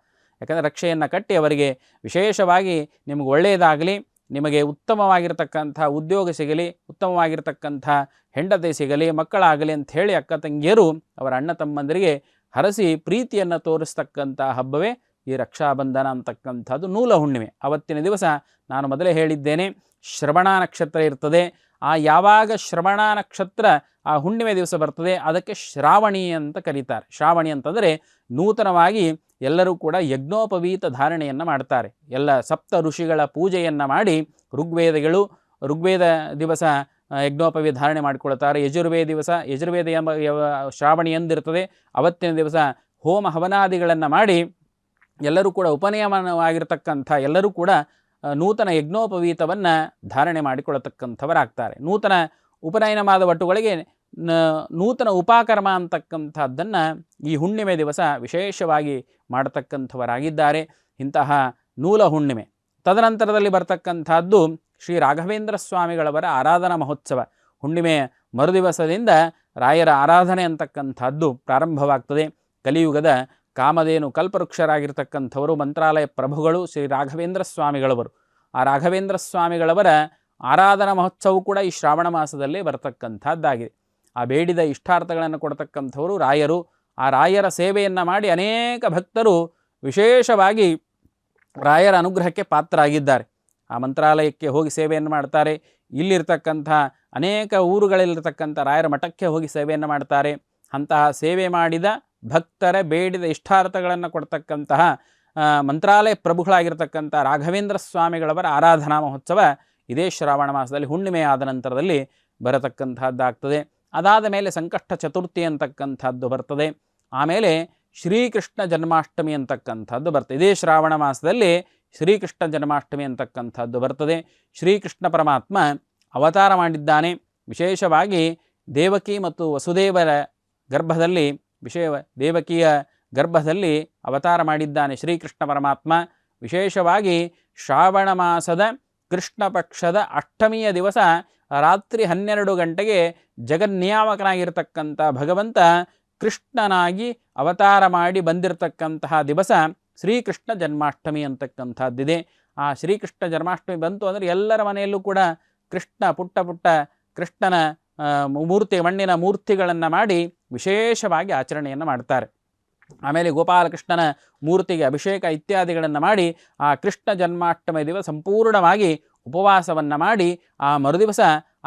ಯಾಕಂದರೆ ರಕ್ಷೆಯನ್ನು ಕಟ್ಟಿ ಅವರಿಗೆ ವಿಶೇಷವಾಗಿ ನಿಮಗೆ ಒಳ್ಳೆಯದಾಗಲಿ, ನಿಮಗೆ ಉತ್ತಮವಾಗಿರ್ತಕ್ಕಂಥ ಉದ್ಯೋಗ ಸಿಗಲಿ, ಉತ್ತಮವಾಗಿರ್ತಕ್ಕಂಥ ಹೆಂಡತಿ ಸಿಗಲಿ, ಮಕ್ಕಳಾಗಲಿ ಅಂತ ಹೇಳಿ ಅಕ್ಕ ತಂಗಿಯರು ಅವರ ಅಣ್ಣ ತಮ್ಮಂದರಿಗೆ ಹರಸಿ ಪ್ರೀತಿಯನ್ನು ತೋರಿಸ್ತಕ್ಕಂಥ ಹಬ್ಬವೇ ಈ ರಕ್ಷಾಬಂಧನ ಅಂತಕ್ಕಂಥದ್ದು ನೂಲ ಹುಣ್ಣಿಮೆ. ಅವತ್ತಿನ ದಿವಸ ನಾನು ಮೊದಲೇ ಹೇಳಿದ್ದೇನೆ, ಶ್ರವಣ ನಕ್ಷತ್ರ ಇರ್ತದೆ. ಆ ಯಾವಾಗ ಶ್ರವಣ ನಕ್ಷತ್ರ ಆ ಹುಣ್ಣಿಮೆ ದಿವಸ ಬರ್ತದೆ ಅದಕ್ಕೆ ಶ್ರಾವಣಿ ಅಂತ ಕರೀತಾರೆ. ಶ್ರಾವಣಿ ಅಂತಂದರೆ ನೂತನವಾಗಿ ಎಲ್ಲರೂ ಕೂಡ ಯಜ್ಞೋಪವೀತ ಧಾರಣೆಯನ್ನು ಮಾಡ್ತಾರೆ. ಎಲ್ಲ ಸಪ್ತ ಋಷಿಗಳ ಪೂಜೆಯನ್ನು ಮಾಡಿ ಋಗ್ವೇದ ದಿವಸ ಯಜ್ಞೋಪವೀತ ಧಾರಣೆ ಮಾಡಿಕೊಳ್ತಾರೆ. ಯಜುರ್ವೇದ ಎಂಬ ಶ್ರಾವಣಿ ಎಂದಿರ್ತದೆ. ಅವತ್ತಿನ ದಿವಸ ಹೋಮ ಹವನಾದಿಗಳನ್ನು ಮಾಡಿ ಎಲ್ಲರೂ ಕೂಡ ಉಪನಯನವಾಗಿರ್ತಕ್ಕಂಥ ಎಲ್ಲರೂ ಕೂಡ ನೂತನ ಯಜ್ಞೋಪವೀತವನ್ನು ಧಾರಣೆ ಮಾಡಿಕೊಳ್ಳತಕ್ಕಂಥವರಾಗ್ತಾರೆ. ನೂತನ ಉಪನಯನವಾದ ಒಟ್ಟುಗಳಿಗೆ ನೂತನ ಉಪಕರ್ಮ ಅಂತಕ್ಕಂಥದ್ದನ್ನು ಈ ಹುಣ್ಣಿಮೆ ದಿವಸ ವಿಶೇಷವಾಗಿ ಮಾಡತಕ್ಕಂಥವರಾಗಿದ್ದಾರೆ. ಇಂತಹ ನೂಲ ಹುಣ್ಣಿಮೆ ತದನಂತರದಲ್ಲಿ ಬರ್ತಕ್ಕಂಥದ್ದು ಶ್ರೀ ರಾಘವೇಂದ್ರ ಸ್ವಾಮಿಗಳವರ ಆರಾಧನಾ ಮಹೋತ್ಸವ. ಹುಣ್ಣಿಮೆಯ ಮರುದಿವಸದಿಂದ ರಾಯರ ಆರಾಧನೆ ಅಂತಕ್ಕಂಥದ್ದು ಪ್ರಾರಂಭವಾಗ್ತದೆ. ಕಲಿಯುಗದ ಕಾಮಧೇನು ಕಲ್ಪವೃಕ್ಷರಾಗಿರ್ತಕ್ಕಂಥವರು ಮಂತ್ರಾಲಯ ಪ್ರಭುಗಳು ಶ್ರೀ ರಾಘವೇಂದ್ರ ಸ್ವಾಮಿಗಳವರು. ಆ ರಾಘವೇಂದ್ರ ಸ್ವಾಮಿಗಳವರ ಆರಾಧನಾ ಮಹೋತ್ಸವ ಕೂಡ ಈ ಶ್ರಾವಣ ಮಾಸದಲ್ಲೇ ಬರತಕ್ಕಂಥದ್ದಾಗಿದೆ. ಆ ಬೇಡಿದ ಇಷ್ಟಾರ್ಥಗಳನ್ನು ಕೊಡ್ತಕ್ಕಂಥವರು ರಾಯರು. ಆ ರಾಯರ ಸೇವೆಯನ್ನು ಮಾಡಿ ಅನೇಕ ಭಕ್ತರು ವಿಶೇಷವಾಗಿ ರಾಯರ ಅನುಗ್ರಹಕ್ಕೆ ಪಾತ್ರರಾಗಿದ್ದಾರೆ. ಆ ಮಂತ್ರಾಲಯಕ್ಕೆ ಹೋಗಿ ಸೇವೆಯನ್ನು ಮಾಡ್ತಾರೆ. ಇಲ್ಲಿರ್ತಕ್ಕಂಥ ಅನೇಕ ಊರುಗಳಲ್ಲಿರ್ತಕ್ಕಂಥ ರಾಯರ ಮಠಕ್ಕೆ ಹೋಗಿ ಸೇವೆಯನ್ನು ಮಾಡ್ತಾರೆ. ಅಂತಹ ಸೇವೆ ಮಾಡಿದ ಭಕ್ತರ ಬೇಡಿದ ಇಷ್ಟಾರ್ಥಗಳನ್ನು ಕೊಡ್ತಕ್ಕಂತಹ ಮಂತ್ರಾಲಯ ಪ್ರಭುಗಳಾಗಿರ್ತಕ್ಕಂಥ ರಾಘವೇಂದ್ರ ಸ್ವಾಮಿಗಳವರ ಆರಾಧನಾ ಮಹೋತ್ಸವ ಇದೇ ಶ್ರಾವಣ ಮಾಸದಲ್ಲಿ ಹುಣ್ಣಿಮೆ ಆದ ನಂತರದಲ್ಲಿ ಬರತಕ್ಕಂಥದ್ದಾಗ್ತದೆ. ಅದಾದ ಮೇಲೆ ಸಂಕಷ್ಟ ಚತುರ್ಥಿ ಅಂತಕ್ಕಂಥದ್ದು ಬರ್ತದೆ. ಆಮೇಲೆ ಶ್ರೀಕೃಷ್ಣ ಜನ್ಮಾಷ್ಟಮಿ ಅಂತಕ್ಕಂಥದ್ದು ಬರ್ತದೆ. ಇದೇ ಶ್ರಾವಣ ಮಾಸದಲ್ಲಿ ಶ್ರೀಕೃಷ್ಣ ಜನ್ಮಾಷ್ಟಮಿ ಅಂತಕ್ಕಂಥದ್ದು ಬರ್ತದೆ. ಶ್ರೀಕೃಷ್ಣ ಪರಮಾತ್ಮ ಅವತಾರ ಮಾಡಿದ್ದಾನೆ. ವಿಶೇಷವಾಗಿ ದೇವಕಿ ಮತ್ತು ವಸುದೇವರ ಗರ್ಭದಲ್ಲಿ ದೇವಕಿಯ ಗರ್ಭದಲ್ಲಿ ಅವತಾರ ಮಾಡಿದ್ದಾನೆ ಶ್ರೀಕೃಷ್ಣ ಪರಮಾತ್ಮ. ವಿಶೇಷವಾಗಿ ಶ್ರಾವಣ ಮಾಸದ ಕೃಷ್ಣ ಪಕ್ಷದ ಅಷ್ಟಮಿಯ ದಿವಸ ರಾತ್ರಿ 12 ಗಂಟೆಗೆ ಜಗನ್ನಿಯಾಮಕನಾಗಿರ್ತಕ್ಕಂಥ ಭಗವಂತ ಕೃಷ್ಣನಾಗಿ ಅವತಾರ ಮಾಡಿ ಬಂದಿರತಕ್ಕಂತಹ ದಿವಸ ಶ್ರೀಕೃಷ್ಣ ಜನ್ಮಾಷ್ಟಮಿ ಅಂತಕ್ಕಂಥದ್ದಿದೆ. ಆ ಶ್ರೀಕೃಷ್ಣ ಜನ್ಮಾಷ್ಟಮಿ ಬಂತು ಅಂದರೆ ಎಲ್ಲರ ಮನೆಯಲ್ಲೂ ಕೂಡ ಕೃಷ್ಣ ಪುಟ್ಟ ಕೃಷ್ಣನ ಮಣ್ಣಿನ ಮೂರ್ತಿಗಳನ್ನು ಮಾಡಿ ವಿಶೇಷವಾಗಿ ಆಚರಣೆಯನ್ನು ಮಾಡ್ತಾರೆ. ಆಮೇಲೆ ಗೋಪಾಲಕೃಷ್ಣನ ಮೂರ್ತಿಗೆ ಅಭಿಷೇಕ ಇತ್ಯಾದಿಗಳನ್ನು ಮಾಡಿ ಆ ಕೃಷ್ಣ ಜನ್ಮಾಷ್ಟಮಿ ದಿವಸ ಸಂಪೂರ್ಣವಾಗಿ ಉಪವಾಸವನ್ನು ಮಾಡಿ ಆ ಮರುದಿವಸ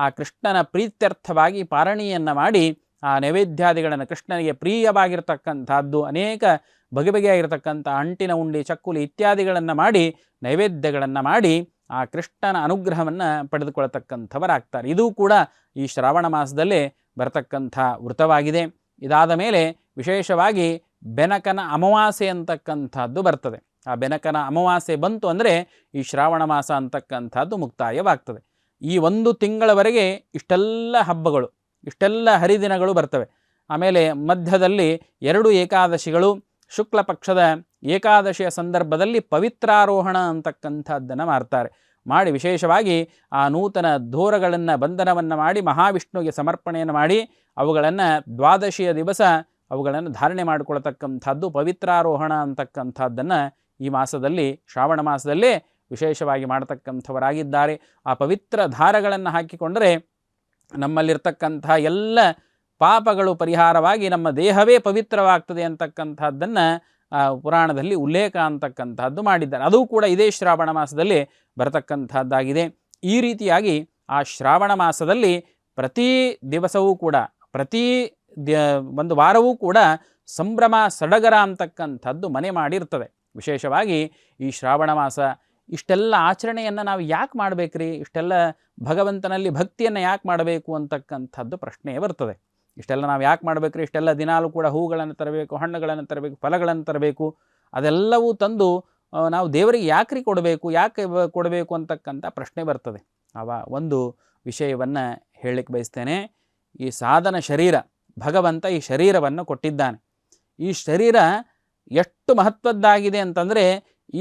ಆ ಕೃಷ್ಣನ ಪ್ರೀತ್ಯರ್ಥವಾಗಿ ಪಾರಣಿಯನ್ನು ಮಾಡಿ ಆ ನೈವೇದ್ಯಾದಿಗಳನ್ನು ಕೃಷ್ಣನಿಗೆ ಪ್ರಿಯವಾಗಿರ್ತಕ್ಕಂಥದ್ದು ಅನೇಕ ಬಗೆಬಗೆಯಾಗಿರ್ತಕ್ಕಂಥ ಅಂಟಿನ ಉಂಡಿ ಚಕ್ಕುಲಿ ಇತ್ಯಾದಿಗಳನ್ನು ಮಾಡಿ ನೈವೇದ್ಯಗಳನ್ನು ಮಾಡಿ ಆ ಕೃಷ್ಣನ ಅನುಗ್ರಹವನ್ನು ಪಡೆದುಕೊಳ್ಳತಕ್ಕಂಥವರಾಗ್ತಾರೆ. ಇದು ಕೂಡ ಈ ಶ್ರಾವಣ ಮಾಸದಲ್ಲೇ ಬರತಕ್ಕಂಥ ವೃತವಾಗಿದೆ. ಇದಾದ ಮೇಲೆ ವಿಶೇಷವಾಗಿ ಬೆನಕನ ಅಮಾವಾಸ್ಯೆ ಅಂತಕ್ಕಂಥದ್ದು ಬರ್ತದೆ. ಆ ಬೆನಕನ ಅಮಾವಾಸ್ಯೆ ಬಂತು ಅಂದರೆ ಈ ಶ್ರಾವಣ ಮಾಸ ಅಂತಕ್ಕಂಥದ್ದು ಮುಕ್ತಾಯವಾಗ್ತದೆ. ಈ 1 ತಿಂಗಳವರೆಗೆ ಇಷ್ಟೆಲ್ಲ ಹಬ್ಬಗಳು, ಇಷ್ಟೆಲ್ಲ ಹರಿದಿನಗಳು ಬರ್ತವೆ. ಆಮೇಲೆ ಮಧ್ಯದಲ್ಲಿ 2 ಏಕಾದಶಿಗಳು, ಶುಕ್ಲ ಪಕ್ಷದ ಏಕಾದಶಿಯ ಸಂದರ್ಭದಲ್ಲಿ ಪವಿತ್ರಾರೋಹಣ ಅಂತಕ್ಕಂಥದ್ದನ್ನು ಮಾಡಿ ವಿಶೇಷವಾಗಿ ಆ ನೂತನ ದೋರಗಳನ್ನು ಬಂಧನವನ್ನು ಮಾಡಿ ಮಹಾವಿಷ್ಣುವಿಗೆ ಸಮರ್ಪಣೆಯನ್ನು ಮಾಡಿ ಅವುಗಳನ್ನು ದ್ವಾದಶಿಯ ದಿವಸ ಅವುಗಳನ್ನು ಧಾರಣೆ ಮಾಡಿಕೊಳ್ತಕ್ಕಂಥದ್ದು ಪವಿತ್ರಾರೋಹಣ ಅಂತಕ್ಕಂಥದ್ದನ್ನು ಈ ಮಾಸದಲ್ಲಿ ಶ್ರಾವಣ ಮಾಸದಲ್ಲೇ ವಿಶೇಷವಾಗಿ ಮಾಡತಕ್ಕಂಥವರಾಗಿದ್ದಾರೆ. ಆ ಪವಿತ್ರ ಧಾರಗಳನ್ನು ಹಾಕಿಕೊಂಡರೆ ನಮ್ಮಲ್ಲಿರ್ತಕ್ಕಂಥ ಎಲ್ಲ ಪಾಪಗಳು ಪರಿಹಾರವಾಗಿ ನಮ್ಮ ದೇಹವೇ ಪವಿತ್ರವಾಗ್ತದೆ ಅಂತಕ್ಕಂಥದ್ದನ್ನು ಪುರಾಣದಲ್ಲಿ ಉಲ್ಲೇಖ ಅಂತಕ್ಕಂಥದ್ದು ಮಾಡಿದ್ದಾರೆ. ಅದು ಕೂಡ ಇದೇ ಶ್ರಾವಣ ಮಾಸದಲ್ಲಿ ಬರತಕ್ಕಂಥದ್ದಾಗಿದೆ. ಈ ರೀತಿಯಾಗಿ ಆ ಶ್ರಾವಣ ಮಾಸದಲ್ಲಿ ಪ್ರತಿ ದಿವಸವೂ ಕೂಡ ಒಂದು ವಾರವೂ ಕೂಡ ಸಂಭ್ರಮ ಸಡಗರ ಅಂತಕ್ಕಂಥದ್ದು ಮನೆ ಮಾಡಿರ್ತದೆ. ವಿಶೇಷವಾಗಿ ಈ ಶ್ರಾವಣ ಮಾಸ ಇಷ್ಟೆಲ್ಲ ಆಚರಣೆಯನ್ನು ನಾವು ಯಾಕೆ ಮಾಡಬೇಕ್ರಿ, ಇಷ್ಟೆಲ್ಲ ಭಗವಂತನಲ್ಲಿ ಭಕ್ತಿಯನ್ನು ಯಾಕೆ ಮಾಡಬೇಕು ಅಂತಕ್ಕಂಥದ್ದು ಪ್ರಶ್ನೆ ಬರ್ತದೆ. ಇಷ್ಟೆಲ್ಲ ನಾವು ಯಾಕೆ ಮಾಡಬೇಕ್ರಿ, ಇಷ್ಟೆಲ್ಲ ದಿನಾಲೂ ಕೂಡ ಹೂಗಳನ್ನು ತರಬೇಕು, ಹಣ್ಣುಗಳನ್ನು ತರಬೇಕು, ಫಲಗಳನ್ನು ತರಬೇಕು, ಅದೆಲ್ಲವೂ ತಂದು ನಾವು ದೇವರಿಗೆ ಯಾಕ್ರಿ ಕೊಡಬೇಕು ಅಂತಕ್ಕಂಥ ಪ್ರಶ್ನೆ ಬರ್ತದೆ. ಒಂದು ವಿಷಯವನ್ನು ಹೇಳಲಿಕ್ಕೆ ಬಯಸ್ತೇನೆ. ಈ ಸಾಧನ ಶರೀರ, ಭಗವಂತ ಈ ಶರೀರವನ್ನು ಕೊಟ್ಟಿದ್ದಾನೆ. ಈ ಶರೀರ ಎಷ್ಟು ಮಹತ್ವದ್ದಾಗಿದೆ ಅಂತಂದರೆ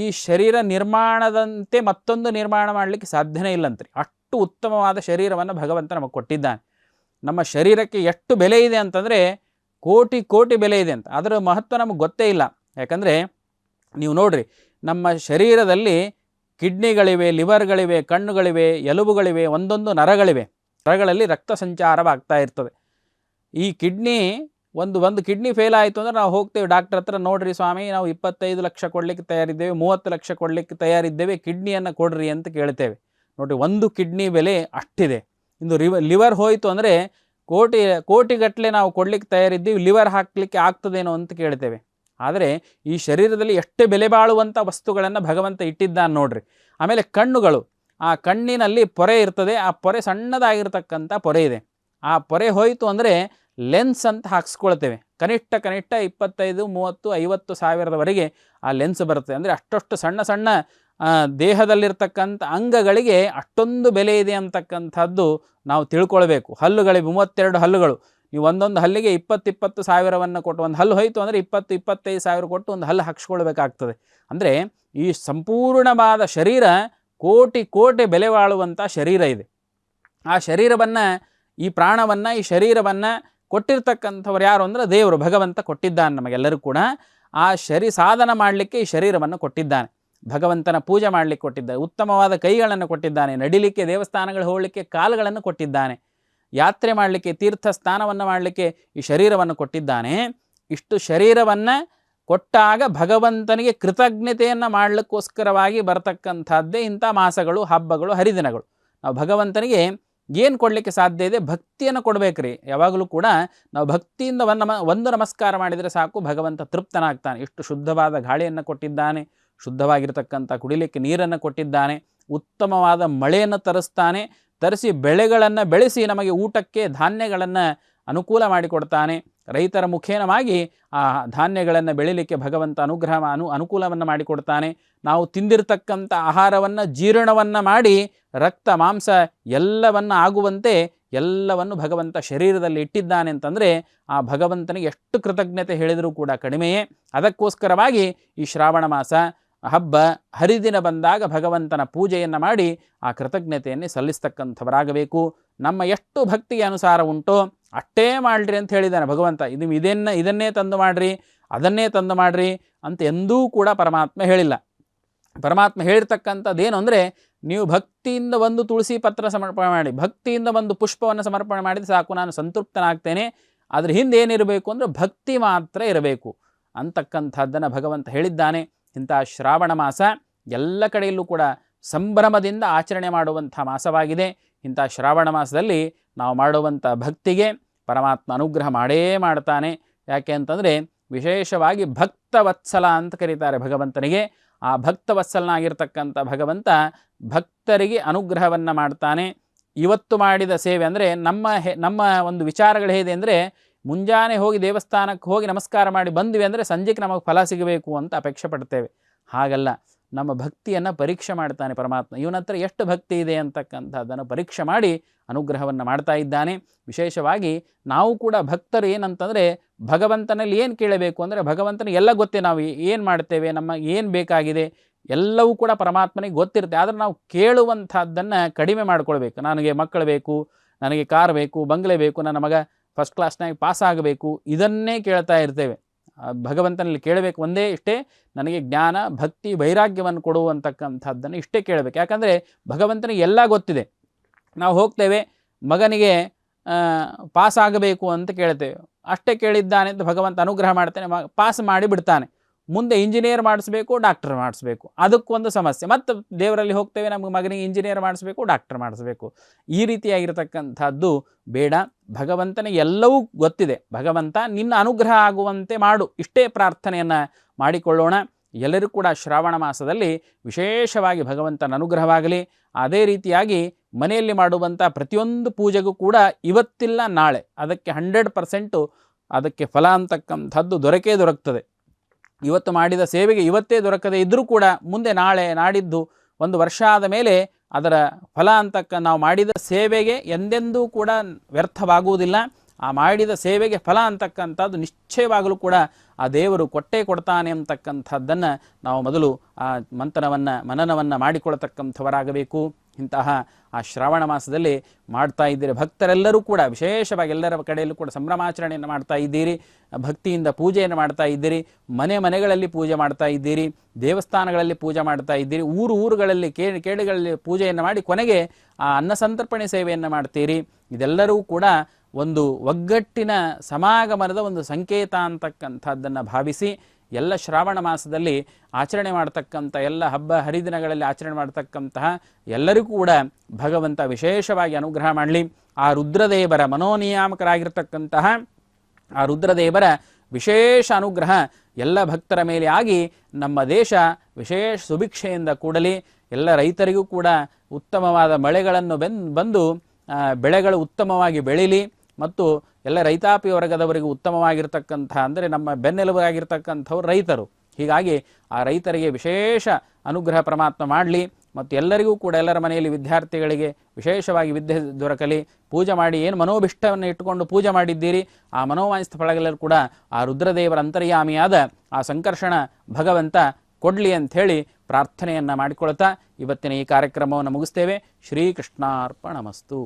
ಈ ಶರೀರ ನಿರ್ಮಾಣದಂತೆ ಮತ್ತೊಂದು ನಿರ್ಮಾಣ ಮಾಡಲಿಕ್ಕೆ ಸಾಧ್ಯನೇ ಇಲ್ಲಂತ್ರಿ. ಅಷ್ಟು ಉತ್ತಮವಾದ ಶರೀರವನ್ನು ಭಗವಂತ ನಮಗೆ ಕೊಟ್ಟಿದ್ದಾನೆ. ನಮ್ಮ ಶರೀರಕ್ಕೆ ಎಷ್ಟು ಬೆಲೆ ಇದೆ ಅಂತಂದರೆ ಕೋಟಿ ಬೆಲೆ ಇದೆ ಅಂತ. ಅದರ ಮಹತ್ವ ನಮಗೆ ಗೊತ್ತೇ ಇಲ್ಲ. ಯಾಕಂದರೆ ನೀವು ನೋಡ್ರಿ, ನಮ್ಮ ಶರೀರದಲ್ಲಿ ಕಿಡ್ನಿಗಳಿವೆ, ಲಿವರ್ಗಳಿವೆ, ಕಣ್ಣುಗಳಿವೆ, ಎಲುಬುಗಳಿವೆ, ಒಂದೊಂದು ನರಗಳಲ್ಲಿ ರಕ್ತ ಸಂಚಾರವಾಗ್ತಾ ಇರ್ತದೆ. ಈ ಕಿಡ್ನಿ ಒಂದು ಕಿಡ್ನಿ ಫೇಲ್ ಆಯಿತು ಅಂದರೆ ನಾವು ಹೋಗ್ತೇವೆ ಡಾಕ್ಟರ್ ಹತ್ರ, ನೋಡ್ರಿ ಸ್ವಾಮಿ ನಾವು 25 ಲಕ್ಷ ಕೊಡಲಿಕ್ಕೆ ತಯಾರಿದ್ದೇವೆ, 30 ಲಕ್ಷ ಕೊಡಲಿಕ್ಕೆ ತಯಾರಿದ್ದೇವೆ, ಕಿಡ್ನಿಯನ್ನು ಕೊಡ್ರಿ ಅಂತ ಕೇಳ್ತೇವೆ. ನೋಡಿರಿ, ಒಂದು ಕಿಡ್ನಿ ಬೆಲೆ ಅಷ್ಟಿದೆ. ಇಂದು ಲಿವರ್ ಹೋಯಿತು ಅಂದರೆ ಕೋಟಿಗಟ್ಟಲೆ ನಾವು ಕೊಡಲಿಕ್ಕೆ ತಯಾರಿದ್ದೀವಿ, ಲಿವರ್ ಹಾಕಲಿಕ್ಕೆ ಆಗ್ತದೇನೋ ಅಂತ ಕೇಳ್ತೇವೆ. ಆದರೆ ಈ ಶರೀರದಲ್ಲಿ ಎಷ್ಟು ಬೆಲೆ ಬಾಳುವಂಥ ವಸ್ತುಗಳನ್ನು ಭಗವಂತ ಇಟ್ಟಿದ್ದಾನೆ ನೋಡ್ರಿ. ಆಮೇಲೆ ಕಣ್ಣುಗಳು, ಆ ಕಣ್ಣಿನಲ್ಲಿ ಪೊರೆ ಇರ್ತದೆ, ಆ ಪೊರೆ ಸಣ್ಣದಾಗಿರ್ತಕ್ಕಂಥ ಪೊರೆ ಇದೆ. ಆ ಪೊರೆ ಹೋಯಿತು ಅಂದರೆ ಲೆನ್ಸ್ ಅಂತ ಹಾಕ್ಸ್ಕೊಳ್ತೇವೆ. ಕನಿಷ್ಠ 25, 30, 50 ಸಾವಿರದವರೆಗೆ ಆ ಲೆನ್ಸ್ ಬರುತ್ತೆ. ಅಂದರೆ ಅಷ್ಟೊಷ್ಟು ಸಣ್ಣ ದೇಹದಲ್ಲಿರ್ತಕ್ಕಂಥ ಅಂಗಗಳಿಗೆ ಅಷ್ಟೊಂದು ಬೆಲೆ ಇದೆ ಅಂತಕ್ಕಂಥದ್ದು ನಾವು ತಿಳ್ಕೊಳ್ಬೇಕು. ಹಲ್ಲುಗಳಿಗೆ 32 ಹಲ್ಲುಗಳು, ನೀವು ಒಂದೊಂದು ಹಲ್ಲಿಗೆ 20 ಸಾವಿರವನ್ನು ಕೊಟ್ಟು, ಒಂದು ಹಲ್ಲು ಹೋಯಿತು ಅಂದರೆ 20-25 ಸಾವಿರ ಕೊಟ್ಟು ಒಂದು ಹಲ್ಲು ಹಾಕ್ಸ್ಕೊಳ್ಬೇಕಾಗ್ತದೆ. ಅಂದರೆ ಈ ಸಂಪೂರ್ಣವಾದ ಶರೀರ ಕೋಟಿ ಬೆಲೆ ಬಾಳುವಂಥ ಶರೀರ ಇದೆ. ಆ ಶರೀರವನ್ನು, ಈ ಪ್ರಾಣವನ್ನು, ಈ ಶರೀರವನ್ನು ಕೊಟ್ಟಿರ್ತಕ್ಕಂಥವ್ರು ಯಾರು ಅಂದರೆ ದೇವರು, ಭಗವಂತ ಕೊಟ್ಟಿದ್ದಾನೆ ನಮಗೆಲ್ಲರೂ ಕೂಡ. ಸಾಧನ ಮಾಡಲಿಕ್ಕೆ ಈ ಶರೀರವನ್ನು ಕೊಟ್ಟಿದ್ದಾನೆ. ಭಗವಂತನ ಪೂಜೆ ಮಾಡಲಿಕ್ಕೆ ಕೊಟ್ಟಿದ್ದಾನೆ, ಉತ್ತಮವಾದ ಕೈಗಳನ್ನು ಕೊಟ್ಟಿದ್ದಾನೆ, ನಡಿಲಿಕ್ಕೆ ದೇವಸ್ಥಾನಗಳು ಹೋಗಲಿಕ್ಕೆ ಕಾಲುಗಳನ್ನು ಕೊಟ್ಟಿದ್ದಾನೆ, ಯಾತ್ರೆ ಮಾಡಲಿಕ್ಕೆ ತೀರ್ಥ ಸ್ನಾನವನ್ನು ಮಾಡಲಿಕ್ಕೆ ಈ ಶರೀರವನ್ನು ಕೊಟ್ಟಿದ್ದಾನೆ. ಇಷ್ಟು ಶರೀರವನ್ನು ಕೊಟ್ಟಾಗ ಭಗವಂತನಿಗೆ ಕೃತಜ್ಞತೆಯನ್ನು ಮಾಡಲಿಕ್ಕೋಸ್ಕರವಾಗಿ ಬರತಕ್ಕಂಥದ್ದೇ ಇಂಥ ಮಾಸಗಳು, ಹಬ್ಬಗಳು, ಹರಿದಿನಗಳು. ನಾವು ಭಗವಂತನಿಗೆ ಏನು ಕೊಡಲಿಕ್ಕೆ ಸಾಧ್ಯ ಇದೆ? ಭಕ್ತಿಯನ್ನು ಕೊಡಬೇಕ್ರಿ. ಯಾವಾಗಲೂ ಕೂಡ ನಾವು ಭಕ್ತಿಯಿಂದ ಒಂದು ನಮಸ್ಕಾರ ಮಾಡಿದರೆ ಸಾಕು, ಭಗವಂತ ತೃಪ್ತನಾಗ್ತಾನೆ. ಇಷ್ಟು ಶುದ್ಧವಾದ ಗಾಳಿಯನ್ನು ಕೊಟ್ಟಿದ್ದಾನೆ, ಶುದ್ಧವಾಗಿರ್ತಕ್ಕಂಥ ಕುಡಿಲಿಕ್ಕೆ ನೀರನ್ನು ಕೊಟ್ಟಿದ್ದಾನೆ, ಉತ್ತಮವಾದ ಮಳೆಯನ್ನು ತರಿಸಿ ಬೆಳೆಗಳನ್ನು ಬೆಳೆಸಿ ನಮಗೆ ಊಟಕ್ಕೆ ಧಾನ್ಯಗಳನ್ನು ಅನುಕೂಲ ಮಾಡಿಕೊಡ್ತಾನೆ. ರೈತರ ಮುಖೇನವಾಗಿ ಆ ಧಾನ್ಯಗಳನ್ನು ಬೆಳಿಲಿಕ್ಕೆ ಭಗವಂತ ಅನುಕೂಲವನ್ನು ಮಾಡಿಕೊಡ್ತಾನೆ. ನಾವು ತಿಂದಿರತಕ್ಕಂಥ ಆಹಾರವನ್ನು ಜೀರ್ಣವನ್ನು ಮಾಡಿ ರಕ್ತ ಮಾಂಸ ಎಲ್ಲವನ್ನು ಆಗುವಂತೆ ಎಲ್ಲವನ್ನು ಭಗವಂತ ಶರೀರದಲ್ಲಿ ಇಟ್ಟಿದ್ದಾನೆ ಅಂತಂದರೆ ಆ ಭಗವಂತನಿಗೆ ಎಷ್ಟು ಕೃತಜ್ಞತೆ ಹೇಳಿದರೂ ಕೂಡ ಕಡಿಮೆಯೇ. ಅದಕ್ಕೋಸ್ಕರವಾಗಿ ಈ ಶ್ರಾವಣ ಮಾಸ ಹಬ್ಬ ಹರಿದಿನ ಬಂದಾಗ ಭಗವಂತನ ಪೂಜೆಯನ್ನು ಮಾಡಿ ಆ ಕೃತಜ್ಞತೆಯನ್ನೇ ಸಲ್ಲಿಸ್ತಕ್ಕಂಥವರಾಗಬೇಕು. ನಮ್ಮ ಎಷ್ಟು ಭಕ್ತಿಗೆ ಅನುಸಾರ ಉಂಟೋ ಅಷ್ಟೇ ಮಾಡಿರಿ ಅಂತ ಹೇಳಿದ್ದಾನೆ ಭಗವಂತ. ಇದನ್ನೇ ತಂದು ಮಾಡಿರಿ, ಅದನ್ನೇ ತಂದು ಮಾಡಿರಿ ಅಂತ ಎಂದೂ ಕೂಡ ಪರಮಾತ್ಮ ಹೇಳಿಲ್ಲ. ಪರಮಾತ್ಮ ಹೇಳಿರ್ತಕ್ಕಂಥದ್ದೇನು ಅಂದರೆ, ನೀವು ಭಕ್ತಿಯಿಂದ ಒಂದು ತುಳಸಿ ಪತ್ರ ಸಮರ್ಪಣೆ ಮಾಡಿ, ಭಕ್ತಿಯಿಂದ ಒಂದು ಪುಷ್ಪವನ್ನು ಸಮರ್ಪಣೆ ಮಾಡಿದರೆ ಸಾಕು, ನಾನು ಸಂತೃಪ್ತನಾಗ್ತೇನೆ. ಅದ್ರ ಹಿಂದೆ ಏನಿರಬೇಕು ಅಂದರೆ ಭಕ್ತಿ ಮಾತ್ರ ಇರಬೇಕು ಅಂತಕ್ಕಂಥದ್ದನ್ನು ಭಗವಂತ ಹೇಳಿದ್ದಾನೆ. ಇಂಥ ಶ್ರಾವಣ ಮಾಸ ಎಲ್ಲ ಕಡೆಯಲ್ಲೂ ಕೂಡ ಸಂಭ್ರಮದಿಂದ ಆಚರಣೆ ಮಾಡುವಂಥ ಮಾಸವಾಗಿದೆ. ಇಂಥ ಶ್ರಾವಣ ಮಾಸದಲ್ಲಿ ನಾವು ಮಾಡುವಂಥ ಭಕ್ತಿಗೆ ಪರಮಾತ್ಮ ಅನುಗ್ರಹ ಮಾಡೇ ಮಾಡ್ತಾನೆ. ಯಾಕೆ ಅಂತಂದರೆ ವಿಶೇಷವಾಗಿ ಭಕ್ತವತ್ಸಲ ಅಂತ ಕರೀತಾರೆ ಭಗವಂತನಿಗೆ. ಆ ಭಕ್ತವತ್ಸಲನಾಗಿರ್ತಕ್ಕಂಥ ಭಗವಂತ ಭಕ್ತರಿಗೆ ಅನುಗ್ರಹವನ್ನು ಮಾಡ್ತಾನೆ. ಇವತ್ತು ಮಾಡಿದ ಸೇವೆ ಅಂದರೆ ನಮ್ಮ ಒಂದು ವಿಚಾರಗಳು ಹೇಗೆ ಅಂದರೆ, ಮುಂಜಾನೆ ಹೋಗಿ ದೇವಸ್ಥಾನಕ್ಕೆ ಹೋಗಿ ನಮಸ್ಕಾರ ಮಾಡಿ ಬಂದ್ವಿ ಅಂದರೆ ಸಂಜೆಗೆ ನಮಗೆ ಫಲ ಸಿಗಬೇಕು ಅಂತ ಅಪೇಕ್ಷೆ ಪಡ್ತೇವೆ. ಹಾಗಲ್ಲ, ನಮ್ಮ ಭಕ್ತಿಯನ್ನು ಪರೀಕ್ಷೆ ಮಾಡ್ತಾನೆ ಪರಮಾತ್ಮ. ಇವನ ಹತ್ರ ಎಷ್ಟು ಭಕ್ತಿ ಇದೆ ಅಂತಕ್ಕಂಥದ್ದನ್ನು ಪರೀಕ್ಷೆ ಮಾಡಿ ಅನುಗ್ರಹವನ್ನು ಮಾಡ್ತಾ ಇದ್ದಾನೆ. ವಿಶೇಷವಾಗಿ ನಾವು ಕೂಡ ಭಕ್ತರು ಏನಂತಂದರೆ, ಭಗವಂತನಲ್ಲಿ ಏನು ಕೇಳಬೇಕು ಅಂದರೆ, ಭಗವಂತನಿಗೆ ಎಲ್ಲ ಗೊತ್ತೇ, ನಾವು ಏನು ಮಾಡ್ತೇವೆ, ನಮ್ಮ ಏನು ಬೇಕಾಗಿದೆ ಎಲ್ಲವೂ ಕೂಡ ಪರಮಾತ್ಮನಿಗೆ ಗೊತ್ತಿರುತ್ತೆ. ಆದರೆ ನಾವು ಕೇಳುವಂಥದ್ದನ್ನು ಕಡಿಮೆ ಮಾಡಿಕೊಳ್ಬೇಕು. ನನಗೆ ಮಕ್ಕಳು ಬೇಕು, ನನಗೆ ಕಾರ್ ಬೇಕು, ಬಂಗ್ಲೆ ಬೇಕು, ನನ್ನ ಮಗ ಫಸ್ಟ್ ಕ್ಲಾಸ್ನಾಗಿ ಪಾಸ್ ಆಗಬೇಕು, ಇದನ್ನೇ ಕೇಳ್ತಾ ಇರ್ತೇವೆ. ಭಗವಂತನಲ್ಲಿ ಕೇಳಬೇಕು ಒಂದೇ ಇಷ್ಟೇ, ನನಗೆ ಜ್ಞಾನ ಭಕ್ತಿ ವೈರಾಗ್ಯವನ್ನು ಕೊಡುವಂತಕ್ಕಂಥದ್ದನ್ನು ಇಷ್ಟೇ ಕೇಳಬೇಕು. ಯಾಕಂದರೆ ಭಗವಂತನಿಗೆ ಎಲ್ಲ ಗೊತ್ತಿದೆ. ನಾವು ಹೋಗ್ತೇವೆ, ಮಗನಿಗೆ ಪಾಸ್ ಆಗಬೇಕು ಅಂತ ಕೇಳ್ತೇವೆ, ಅಷ್ಟೇ ಕೇಳಿದ್ದಾನೆ ಅಂತ ಭಗವಂತ ಅನುಗ್ರಹ ಮಾಡ್ತಾನೆ, ಪಾಸ್ ಮಾಡಿ ಬಿಡ್ತಾನೆ. ಮುಂದೆ ಇಂಜಿನಿಯರ್ ಮಾಡಿಸ್ಬೇಕು, ಡಾಕ್ಟರ್ ಮಾಡಿಸ್ಬೇಕು, ಅದಕ್ಕೊಂದು ಸಮಸ್ಯೆ. ಮತ್ತು ದೇವರಲ್ಲಿ ಹೋಗ್ತೇವೆ, ನಮಗೆ ಮಗನಿಗೆ ಇಂಜಿನಿಯರ್ ಮಾಡಿಸ್ಬೇಕು, ಡಾಕ್ಟರ್ ಮಾಡಿಸ್ಬೇಕು. ಈ ರೀತಿಯಾಗಿರ್ತಕ್ಕಂಥದ್ದು ಬೇಡ. ಭಗವಂತನಿಗೆ ಎಲ್ಲವೂ ಗೊತ್ತಿದೆ. ಭಗವಂತ ನಿನ್ನ ಅನುಗ್ರಹ ಆಗುವಂತೆ ಮಾಡು, ಇಷ್ಟೇ ಪ್ರಾರ್ಥನೆಯನ್ನು ಮಾಡಿಕೊಳ್ಳೋಣ. ಎಲ್ಲರೂ ಕೂಡ ಶ್ರಾವಣ ಮಾಸದಲ್ಲಿ ವಿಶೇಷವಾಗಿ ಭಗವಂತನ ಅನುಗ್ರಹವಾಗಲಿ. ಅದೇ ರೀತಿಯಾಗಿ ಮನೆಯಲ್ಲಿ ಮಾಡುವಂಥ ಪ್ರತಿಯೊಂದು ಪೂಜೆಗೂ ಕೂಡ ಇವತ್ತಿಲ್ಲ ನಾಳೆ ಅದಕ್ಕೆ 100% ಅದಕ್ಕೆ ಫಲ ಅಂತಕ್ಕಂಥದ್ದು ದೊರಕುತ್ತದೆ. ಇವತ್ತು ಮಾಡಿದ ಸೇವೆಗೆ ಇವತ್ತೇ ದೊರಕದೇ ಇದ್ದರೂ ಕೂಡ ಮುಂದೆ ನಾಳೆ ನಾಡಿದ್ದು ಒಂದು ವರ್ಷ ಆದ ಮೇಲೆ ಅದರ ಫಲ ನಾವು ಮಾಡಿದ ಸೇವೆಗೆ ಎಂದೆಂದೂ ಕೂಡ ವ್ಯರ್ಥವಾಗುವುದಿಲ್ಲ. ಆ ಮಾಡಿದ ಸೇವೆಗೆ ಫಲ ಅಂತಕ್ಕಂಥದ್ದು ನಿಶ್ಚಯವಾಗಲೂ ಕೂಡ ಆ ದೇವರು ಕೊಟ್ಟೇ ಕೊಡ್ತಾನೆ ಅಂತಕ್ಕಂಥದ್ದನ್ನು ನಾವು ಮೊದಲು ಆ ಮನನವನ್ನು ಮಾಡಿಕೊಳ್ತಕ್ಕಂಥವರಾಗಬೇಕು. ಇಂತಹ ಆ ಶ್ರಾವಣ ಮಾಸದಲ್ಲಿ ಮಾಡ್ತಾ ಇದ್ದೀರಿ. ಭಕ್ತರೆಲ್ಲರೂ ಕೂಡ ವಿಶೇಷವಾಗಿ ಎಲ್ಲರ ಕಡೆಯಲ್ಲೂ ಕೂಡ ಸಂಭ್ರಮಾಚರಣೆಯನ್ನು ಮಾಡ್ತಾ ಇದ್ದೀರಿ, ಭಕ್ತಿಯಿಂದ ಪೂಜೆಯನ್ನು ಮಾಡ್ತಾ ಇದ್ದೀರಿ, ಮನೆಗಳಲ್ಲಿ ಪೂಜೆ ಮಾಡ್ತಾ ಇದ್ದೀರಿ, ದೇವಸ್ಥಾನಗಳಲ್ಲಿ ಪೂಜೆ ಮಾಡ್ತಾ ಇದ್ದೀರಿ, ಊರುಗಳಲ್ಲಿ ಕೇಡುಗಳಲ್ಲಿ ಪೂಜೆಯನ್ನು ಮಾಡಿ ಕೊನೆಗೆ ಆ ಅನ್ನಸಂತರ್ಪಣೆ ಸೇವೆಯನ್ನು ಮಾಡ್ತೀರಿ. ಇದೆಲ್ಲರೂ ಕೂಡ ಒಂದು ಒಗ್ಗಟ್ಟಿನ ಸಮಾಗಮನದ ಒಂದು ಸಂಕೇತ ಅಂತಕ್ಕಂಥದ್ದನ್ನು ಭಾವಿಸಿ ಎಲ್ಲ ಶ್ರಾವಣ ಮಾಸದಲ್ಲಿ ಆಚರಣೆ ಮಾಡ್ತಕ್ಕಂಥ ಎಲ್ಲ ಹಬ್ಬ ಹರಿದಿನಗಳಲ್ಲಿ ಆಚರಣೆ ಮಾಡ್ತಕ್ಕಂತಹ ಎಲ್ಲರಿಗೂ ಕೂಡ ಭಗವಂತ ವಿಶೇಷವಾಗಿ ಅನುಗ್ರಹ ಮಾಡಲಿ. ಆ ರುದ್ರದೇವರ ಮನೋನಿಯಾಮಕರಾಗಿರ್ತಕ್ಕಂತಹ ಆ ರುದ್ರದೇವರ ವಿಶೇಷ ಅನುಗ್ರಹ ಎಲ್ಲ ಭಕ್ತರ ಮೇಲೆ ಆಗಿ ನಮ್ಮ ದೇಶ ವಿಶೇಷ ಸುಭಿಕ್ಷೆಯಿಂದ ಕೂಡಲಿ. ಎಲ್ಲ ರೈತರಿಗೂ ಕೂಡ ಉತ್ತಮವಾದ ಮಳೆಗಳನ್ನು ಬಂದು ಬೆಳೆಗಳು ಉತ್ತಮವಾಗಿ ಬೆಳೀಲಿ ಮತ್ತು ಎಲ್ಲ ರೈತಾಪಿ ವರ್ಗದವರಿಗೂ ಉತ್ತಮವಾಗಿರ್ತಕ್ಕಂಥ ಅಂದರೆ ನಮ್ಮ ಬೆನ್ನೆಲುಬಾಗಿರ್ತಕ್ಕಂಥವ್ರು ರೈತರು. ಹೀಗಾಗಿ ಆ ರೈತರಿಗೆ ವಿಶೇಷ ಅನುಗ್ರಹ ಪರಮಾತ್ಮ ಮಾಡಲಿ ಮತ್ತು ಎಲ್ಲರಿಗೂ ಕೂಡ ಎಲ್ಲರ ಮನೆಯಲ್ಲಿ ವಿದ್ಯಾರ್ಥಿಗಳಿಗೆ ವಿಶೇಷವಾಗಿ ವಿದ್ಯೆ ದೊರಕಲಿ. ಪೂಜೆ ಮಾಡಿ ಏನು ಮನೋಭಿಷ್ಟವನ್ನು ಇಟ್ಟುಕೊಂಡು ಪೂಜೆ ಮಾಡಿದ್ದೀರಿ ಆ ಮನೋವಾಂಛಿತ ಫಲಗಳೆಲ್ಲರೂ ಕೂಡ ಆ ರುದ್ರದೇವರ ಅಂತರ್ಯಾಮಿಯಾದ ಆ ಸಂಕರ್ಷಣ ಭಗವಂತ ಕೊಡಲಿ ಅಂಥೇಳಿ ಪ್ರಾರ್ಥನೆಯನ್ನು ಮಾಡಿಕೊಳ್ತಾ ಇವತ್ತಿನ ಈ ಕಾರ್ಯಕ್ರಮವನ್ನು ಮುಗಿಸ್ತೇವೆ. ಶ್ರೀಕೃಷ್ಣಾರ್ಪಣಮಸ್ತು.